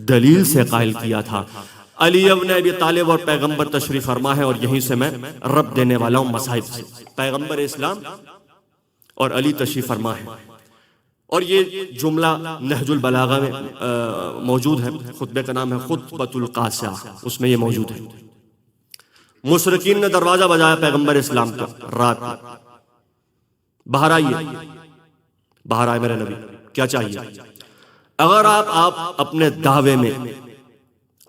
دلیل سے قائل کیا تھا۔ علی ابن ابی طالب اور پیغمبر تشریف فرما ہے، اور یہیں سے میں رب دینے والا ہوں مصاحب سے۔ پیغمبر اسلام اور علی تشریف فرما ہے، اور یہ جملہ نہج البلاغہ میں موجود ہے، خطبے کا نام ہے خطبۃ القاسیہ، اس میں یہ موجود ہے۔ مشرکین نے دروازہ بجایا پیغمبر اسلام کا رات میں، باہر آئیے، باہر آئے میرے نبی، کیا چاہیے؟ اگر آپ اپنے دعوے میں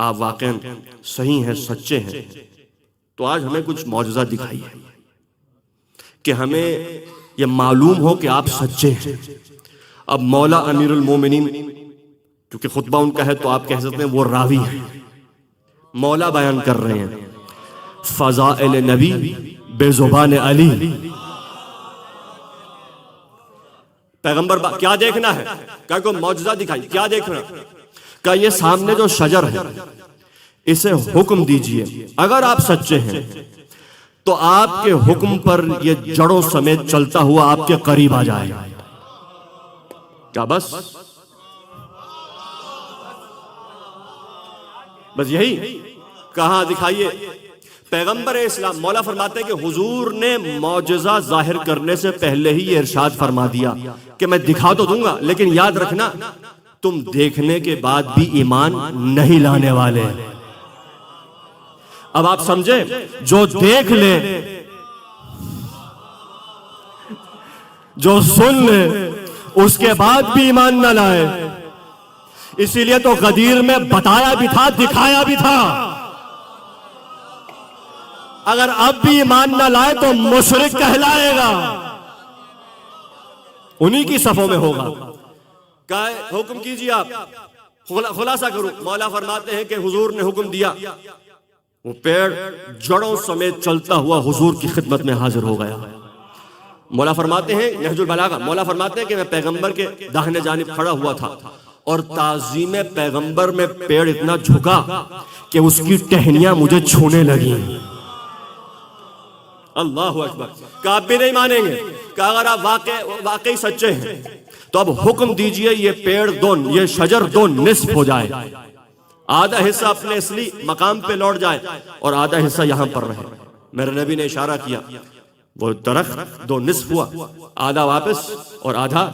آپ واقعاً صحیح ہیں، سچے ہیں، تو آج ہمیں کچھ معجزہ دکھائیے کہ ہمیں یہ معلوم ہو کہ آپ سچے ہیں۔ اب مولا امیر المومنین، کیونکہ خطبہ ان کا ہے تو آپ کہہ سکتے ہیں وہ راوی ہیں، مولا بیان کر رہے ہیں فضائل نبی بے زبان علی۔ پیغمبر کیا دیکھنا ہے؟ کہا کوئی معجزہ دکھائی، کیا دیکھنا؟ کہا یہ سامنے جو شجر ہے اسے حکم دیجئے، اگر آپ سچے ہیں تو آپ کے حکم پر یہ جڑوں سمیت چلتا ہوا آپ کے قریب آ جائے۔ کیا بس یہی کہاں دکھائیے؟ پیغمبر اسلام، مولا فرماتے ہیں کہ حضور نے معجزہ ظاہر کرنے سے پہلے ہی یہ ارشاد فرما دیا کہ میں دکھا تو دوں گا، لیکن یاد رکھنا تم دیکھنے کے بعد بھی ایمان نہیں لانے والے. اب آپ سمجھے, جو دیکھ لے, جو سن لے, اس کے بعد بھی ایمان نہ لائے. اسی لیے تو غدیر میں بتایا بھی تھا, دکھایا بھی تھا. اگر اب بھی ایمان نہ لائے تو مشرک کہلائے گا, انہی کی صفوں میں ہوگا. حکم کیجیے, آپ خلاصہ کرو. مولا فرماتے ہیں کہ حضور نے حکم دیا, وہ پیڑ جڑوں سمیت چلتا ہوا حضور کی خدمت میں حاضر ہو گیا. مولا فرماتے ہیں, نہج البلاغہ, مولا فرماتے ہیں کہ میں پیغمبر کے داہنے جانب کھڑا ہوا تھا اور تعظیم پیغمبر میں پیڑ اتنا جھکا کہ اس کی ٹہنیاں مجھے چھونے لگی. اللہ اکبر. کہ آپ بھی نہیں مانیں گے کہ اگر آپ واقعی سچے ہیں تو اب حکم دیجئے یہ پیڑ دو, یہ شجر دو نصف ہو جائے, آدھا حصہ اپنے اصلی مقام پہ لوٹ جائے اور آدھا حصہ یہاں پر رہے. میرے نبی نے اشارہ کیا, وہ درخت دو نصف ہوا, آدھا واپس اور آدھا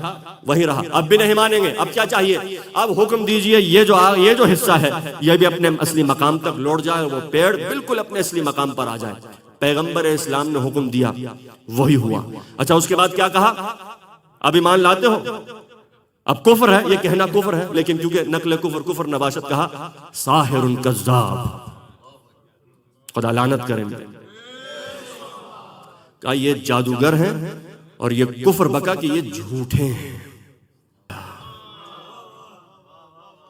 وہی رہا. اب بھی نہیں مانیں گے, اب کیا چاہیے؟ اب حکم دیجئے یہ جو حصہ ہے یہ بھی اپنے اصلی مقام تک لوٹ جائے, وہ پیڑ بالکل اپنے اصلی مقام پر آ جائے. پیغمبر اسلام نے حکم دیا, وہی ہوا. اچھا, اس کے بعد کیا کہا؟ اب ایمان لاتے ہو؟ اب کفر ہے, یہ کہنا کفر ہے, لیکن کیونکہ نقل کفر نباشت کہا, ساحر کذاب, خدا لعنت کریں گے. کہا یہ جادوگر ہیں, اور یہ کفر بکا کہ یہ جھوٹے ہیں.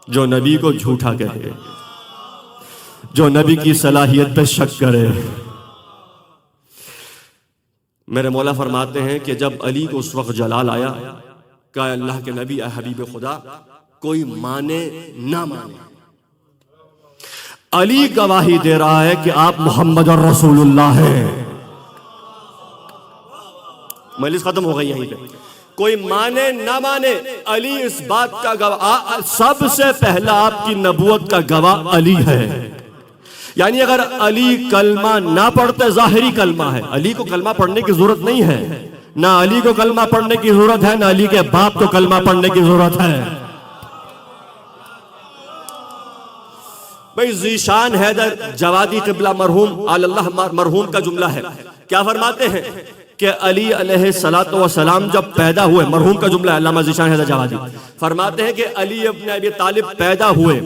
جو نبی کو جھوٹا کہے, جو نبی کی صلاحیت پہ شک کرے. میرے مولا فرماتے ہیں کہ جب علی کو اس وقت جلال آیا, کہا اللہ کے نبی, اے حبیب خدا, کوئی مانے نہ مانے, علی گواہی دے رہا ہے کہ آپ محمد رسول اللہ ہیں. مجلس ختم ہو گئی یہیں پہ. کوئی مانے نہ مانے, علی اس بات کا گواہ, سب سے پہلا آپ کی نبوت کا گواہ علی ہے. یعنی اگر علی کلمہ نہ پڑھتے, ظاہری کلمہ ہے, علی کو کلمہ پڑھنے کی ضرورت نہیں ہے, نہ علی کو کلمہ پڑھنے کی ضرورت ہے, نہ علی کے باپ کو کلمہ پڑھنے کی ضرورت ہے. بھئی ذیشان حیدر جوادی قبلہ مرحوم آل اللہ مرحوم کا جملہ ہے. کیا فرماتے ہیں کہ علی علیہ السلام جب پیدا ہوئے, مرحوم کا جملہ ہے علامہ ذیشان حیدر جوادی, فرماتے ہیں کہ علی ابن ابی طالب پیدا ہوئے,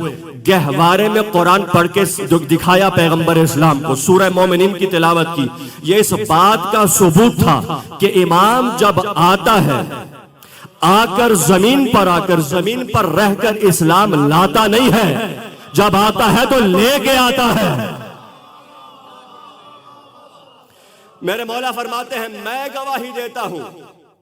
گہوارے میں قرآن پڑھ کے دکھایا پیغمبر اسلام کو, سورہ مومنین کی تلاوت کی. یہ اس بات کا ثبوت تھا کہ امام جب آتا ہے, آ کر زمین پر رہ کر اسلام لاتا نہیں ہے, جب آتا ہے تو لے کے آتا ہے. میرے مولا فرماتے ہیں, میں گواہی دیتا ہوں,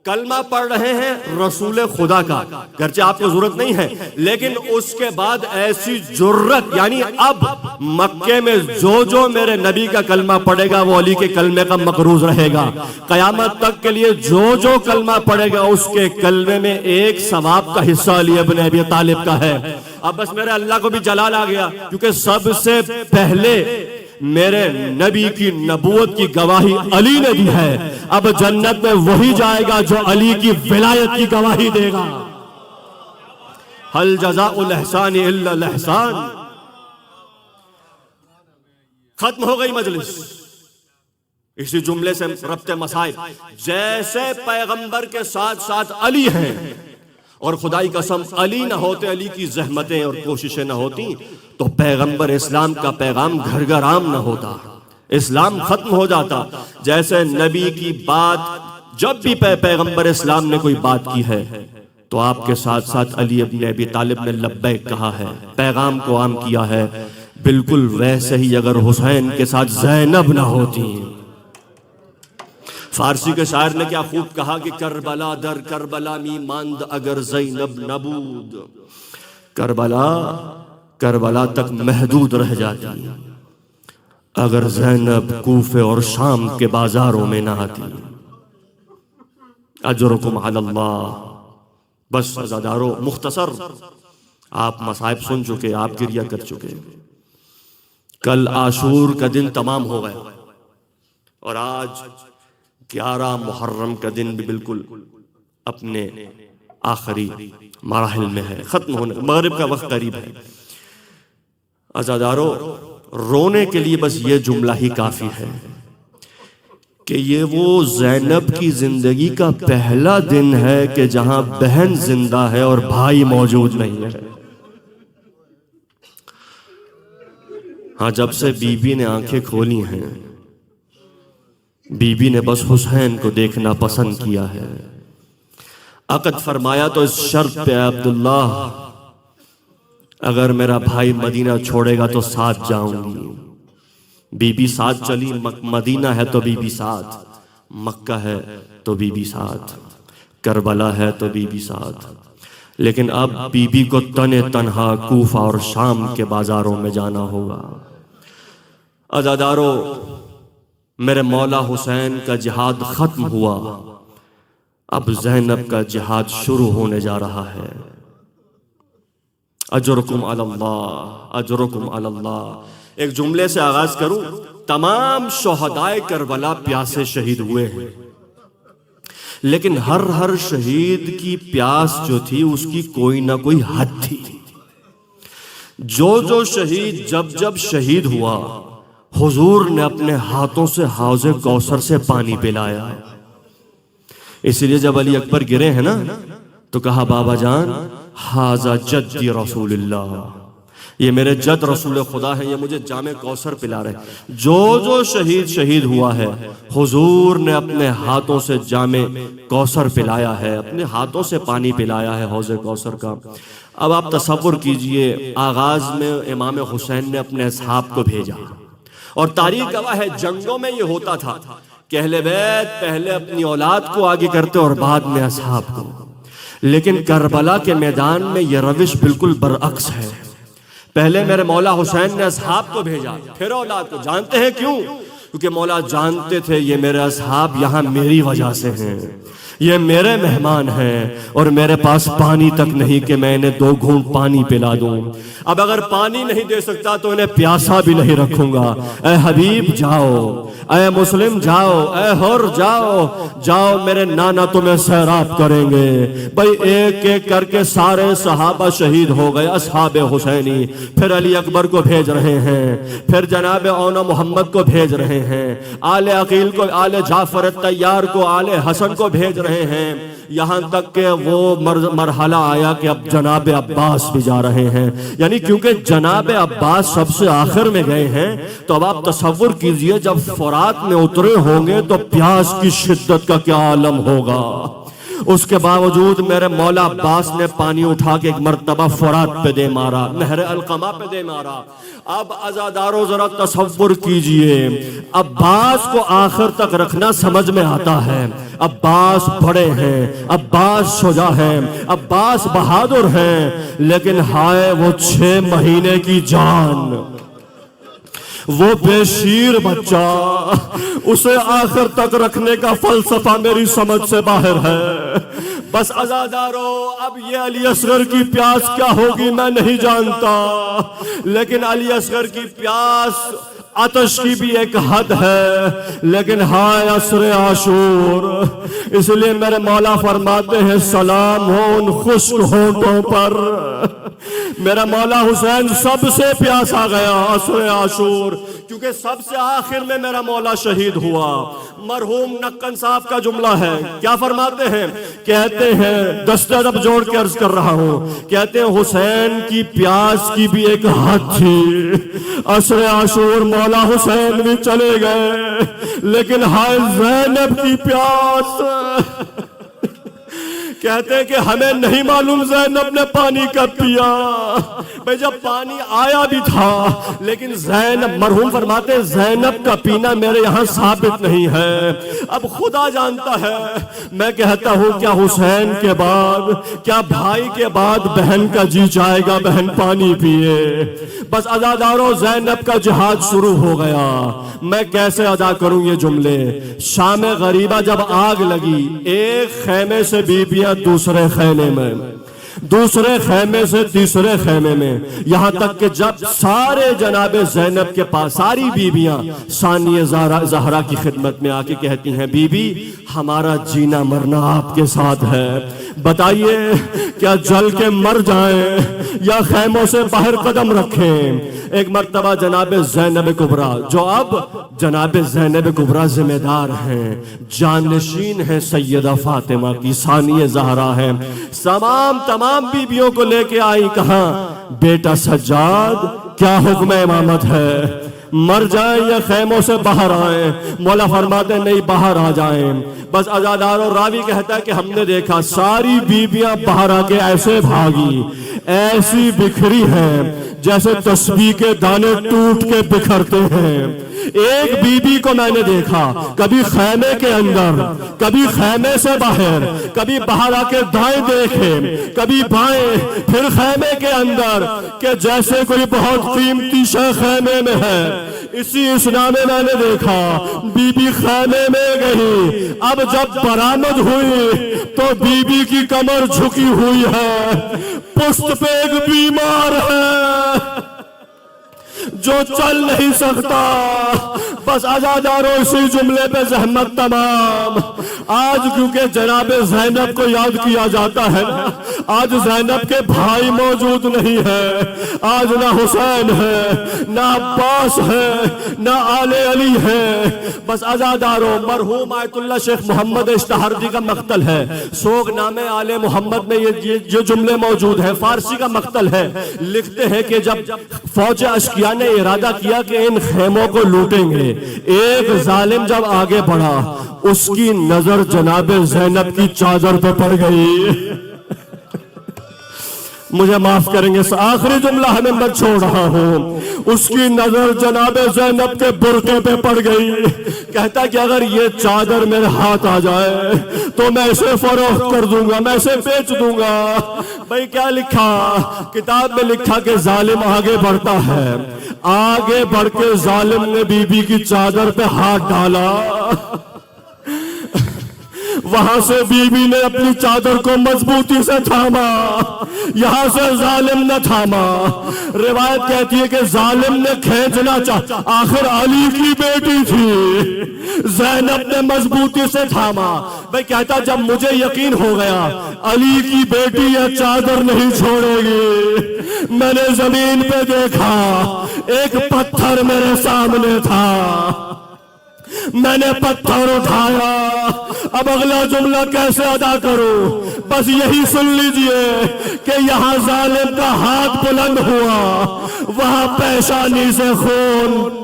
کلمہ پڑھ رہے ہیں رسول خدا کا, گرچہ آپ کو ضرورت نہیں ہے, لیکن اس کے بعد ایسی جرت, یعنی اب مکے میں جو میرے نبی کا کلمہ پڑھے گا وہ علی کے کلمے کا مقروض رہے گا. قیامت تک کے لیے جو کلمہ پڑھے گا اس کے کلمے میں ایک ثواب کا حصہ علی ابن ابی طالب کا ہے. اب بس میرے اللہ کو بھی جلال آ گیا, کیونکہ سب سے پہلے میرے نبی کی نبوت کی گواہی علی نے دی ہے. اب جنت میں وہی جائے گا جو علی کی ولایت کی گواہی دے گا. حل جزاء الاحسان الا الاحسان. ختم ہو گئی مجلس. اسی جملے سے ربط مسائل, جیسے پیغمبر کے ساتھ ساتھ علی ہیں, اور خدائی قسم علی نہ ہوتے, علی کی زحمتیں اور کوششیں نہ ہوتی تو پیغمبر اسلام کا پیغام گھر گھر عام نہ ہوتا, اسلام ختم ہو جاتا. جیسے نبی کی بات جب بھی پیغمبر اسلام نے کوئی بات کی ہے تو آپ کے ساتھ ساتھ علی ابن ابی طالب نے لبیک کہا ہے, پیغام کو عام کیا ہے. بالکل ویسے ہی اگر حسین کے ساتھ زینب نہ ہوتی, فارسی کے شاعر نے کیا خوب کہا کہ کربلا در کربلا می ماند اگر زینب نبود, کربلا تک محدود رہ جاتی اگر زینب کوفے اور شام کے بازاروں میں نہ آتی. اجرکم علی اللہ. بس عزادارو, مختصر آپ مصائب سن چکے, آپ گریہ کر چکے. کل عاشور کا دن تمام ہو گیا اور آج 11 محرم کا دن بھی بالکل اپنے آخری مراحل میں ہے، ختم ہونے، مغرب کا وقت قریب ہے۔ عزادارو، رونے کے لیے بس یہ جملہ ہی کافی ہے کہ یہ وہ زینب کی زندگی کا پہلا دن ہے کہ جہاں بہن زندہ ہے اور بھائی موجود نہیں ہے۔ ہاں، جب سے بی بی نے آنکھیں کھولی ہیں، بی بی نے بس حسین کو دیکھنا پسند کیا ہے۔ عقد فرمایا تو اس شرط پہ عبداللہ، اگر میرا بھائی مدینہ چھوڑے گا تو ساتھ جاؤں گی۔ بی بی ساتھ چلی، مدینہ ہے تو بی بی ساتھ، مکہ ہے تو بی بی ساتھ، کربلا ہے تو بی بی ساتھ۔ لیکن اب بی بی کو تنے تنہا کوفہ اور شام کے بازاروں میں جانا ہوگا۔ عزادارو، میرے مولا حسین کا جہاد ختم ہوا، اب زینب کا جہاد شروع ہونے جا رہا ہے۔ اجرکم علی اللہ، اجرکم علی اللہ۔ ایک جملے سے آغاز کروں، تمام شہدائے کربلا پیاسے شہید ہوئے ہیں، لیکن ہر شہید کی پیاس جو تھی اس کی کوئی نہ کوئی حد تھی۔ جو شہید جب شہید ہوا، حضور نے اپنے ہاتھوں سے حوض کوثر سے پانی پلایا۔ اس لیے جب علی اکبر گرے ہیں نا تو کہا، بابا جان ھذا جدی رسول اللہ، یہ میرے جد رسول خدا ہے، یہ مجھے جام کوثر پلا رہے۔ جو شہید ہوا ہے، حضور نے اپنے ہاتھوں سے جام کوثر پلایا ہے، اپنے ہاتھوں سے پانی پلایا ہے حوض کوثر کا۔ اب آپ تصور کیجئے، آغاز میں امام حسین نے اپنے اصحاب کو بھیجا، اور تاریخ گواہ ہے جنگوں میں یہ ہوتا تھا کہ اہل بیت پہلے اپنی اولاد کو آگے کرتے اور بعد میں اصحاب کو، لیکن کربلا کے میدان میں یہ روش بالکل برعکس ہے۔ پہلے میرے مولا حسین نے اصحاب کو بھیجا، پھر اولاد کو۔ جانتے ہیں کیوں؟ کیونکہ مولا جانتے تھے یہ میرے اصحاب یہاں میری وجہ سے ہیں، یہ میرے مہمان ہیں، اور میرے پاس پانی تک نہیں کہ میں انہیں 2 گھونٹ پانی پلا دوں۔ اب اگر پانی نہیں دے سکتا تو انہیں پیاسا بھی نہیں رکھوں گا۔ اے حبیب جاؤ، اے مسلم جاؤ، اے حر جاؤ، جاؤ، میرے نانا تمہیں سیراب کریں گے۔ بھئی ایک ایک کر کے سارے صحابہ شہید ہو گئے، اصحاب حسینی۔ پھر علی اکبر کو بھیج رہے ہیں، پھر جناب اونا محمد کو بھیج رہے ہیں، آل عقیل کو، آل جعفر الطیار کو، آل حسن کو بھیج رہے ہیں، یہاں تک کہ وہ مرحلہ آیا کہ اب جناب عباس بھی جا رہے ہیں۔ یعنی کیونکہ جناب عباس سب سے آخر میں گئے ہیں، تو اب آپ تصور کیجئے جب فرات میں اترے ہوں گے تو پیاس کی شدت کا کیا عالم ہوگا۔ اس کے باوجود میرے مولا عباس نے پانی اٹھا کے ایک مرتبہ فرات پہ دے مارا، نہر القمہ پہ دے مارا۔ اب عزادارو ذرا تصور کیجئے، عباس کو آخر تک رکھنا سمجھ میں آتا ہے۔ عباس بڑے ہیں، عباس شجاع ہیں، عباس بہادر ہیں، لیکن ہائے وہ 6 مہینے کی جان، وہ بے شیر بچہ، اسے آخر تک رکھنے کا فلسفہ میری سمجھ سے باہر ہے۔ بس عزادارو، اب یہ علی اصغر کی پیاس کیا ہوگی میں نہیں جانتا، لیکن علی اصغر کی پیاس، آتش کی بھی ایک حد ہے، لیکن ہائے عصر عاشور۔ اس لیے میرے مولا فرماتے ہیں، سلام ہو ان خشک ہونٹوں پر۔ میرا مولا حسین سب سے پیاسا گیا عصر عاشور، کیونکہ سب سے آخر میں میرا مولا شہید ہوا۔ مرحوم نکن صاحب کا جملہ ہے، کیا فرماتے ہیں؟ کہتے ہیں، دستہ جب جوڑ کے عرض کر رہا ہوں، کہتے ہیں حسین کی پیاس کی بھی ایک حد تھی۔ عصر عاشور مولا حسین بھی چلے گئے، لیکن ہائے زینب کی پیاس، کہتے ہیں کہ ہمیں نہیں معلوم زینب نے پانی کب پیا۔ بھئی جب پانی آیا بھی تھا، لیکن زینب، مرحوم فرماتے ہیں زینب کا پینا میرے یہاں ثابت نہیں ہے، اب خدا جانتا ہے۔ میں کہتا ہوں کیا حسین کے بعد، کیا بھائی کے بعد بہن کا جی چاہے گا بہن پانی پیے؟ بس عزادارو، زینب کا جہاد شروع ہو گیا۔ میں کیسے ادا کروں یہ جملے؟ شام غریبہ جب آگ لگی، ایک خیمے سے بیبیاں دوسرے خیمے میں، دوسرے خیمے سے تیسرے خیمے میں، یہاں تک کہ جب سارے جناب زینب کے پاس ساری بیبیاں ثانیہ زہرا کی خدمت میں آ کے کہتی ہیں، بی بی ہمارا جینا مرنا آپ کے ساتھ ہے، بتائیے کیا جل کے مر جائیں یا خیموں سے باہر قدم رکھیں؟ ایک مرتبہ جناب زینب کبریٰ، جو اب جناب زینب کبریٰ ذمہ دار ہیں، جانشین ہیں سیدہ فاطمہ کی، ثانی زہرا ہے، تمام بیویوں کو لے کے آئی، کہاں بیٹا سجاد کیا حکم امامت ہے، مر جائیں یا خیموں سے باہر آئیں؟ مولا فرماتے نہیں، باہر آ جائیں۔ بس عزادار اور راوی کہتا ہے کہ ہم نے دیکھا ساری بیویاں باہر آ کے ایسے بھاگی، ایسی بکھری ہیں جیسے تسبیح کے دانے ٹوٹ کے بکھرتے ہیں۔ ایک بی بی کو میں نے دیکھا کبھی خیمے کے اندر، کبھی خیمے سے باہر، کبھی باہر آ کے دائیں دیکھے، کبھی بائیں، پھر خیمے کے اندر، کہ جیسے کوئی بہت قیمتی شے خیمے میں ہے۔ اسی اسنا میں میں نے دیکھا بی بی خیمے میں گئی، اب جب برآمد ہوئی تو بی بی کی کمر جھکی ہوئی ہے، پشت پہ ایک بیمار ہے جو چل نہیں سکتا۔ بس عزاداروں اسی جملے پہ زحمت تمام۔ آج کیونکہ جناب زینب کو یاد کیا جاتا ہے، آج زینب کے بھائی موجود نہیں ہے، آج نہ حسین ہے، نہ عباس ہے، نہ آل علی ہے۔ بس عزاداروں مرحوم آیت اللہ شیخ محمد اشتہاردی کا مقتل ہے، سوگ نامے آل محمد میں یہ جملے موجود ہیں، فارسی کا مقتل ہے۔ لکھتے ہیں کہ جب فوج اشکیا نے ارادہ کیا کہ ان خیموں کو لوٹیں گے، ایک ظالم جب آگے بڑھا، اس کی نظر جناب زینب کی چادر پہ پڑ گئی۔ مجھے معاف کریں گے، آخری جملہ ہمیں میں چھوڑ رہا ہوں، اس کی نظر جناب زینب کے برقعے پہ پڑ گئی۔ کہتا کہ اگر یہ چادر میرے ہاتھ آ جائے تو میں اسے فروخت کر دوں گا، میں اسے بیچ دوں گا۔ بھئی کیا لکھا کتاب میں؟ لکھا کہ ظالم آگے بڑھتا ہے، آگے بڑھ کے ظالم نے بی بی کی چادر پہ ہاتھ ڈالا، وہاں سے بی بی نے اپنی چادر کو مضبوطی سے تھاما، یہاں سے ظالم نے تھاما۔ روایت کہتی ہے کہ ظالم نے کھینچنا چاہا، آخر علی کی بیٹی تھی، زینب نے مضبوطی سے تھاما۔ بھئی کہتا جب مجھے یقین ہو گیا علی کی بیٹی یہ چادر نہیں چھوڑے گی، میں نے زمین پہ دیکھا ایک پتھر میرے سامنے تھا، میں نے پتھر اٹھایا۔ اب اگلا جملہ کیسے ادا کروں؟ بس یہی سن لیجئے کہ یہاں ظالم کا ہاتھ بلند ہوا، وہاں پیشانی سے خون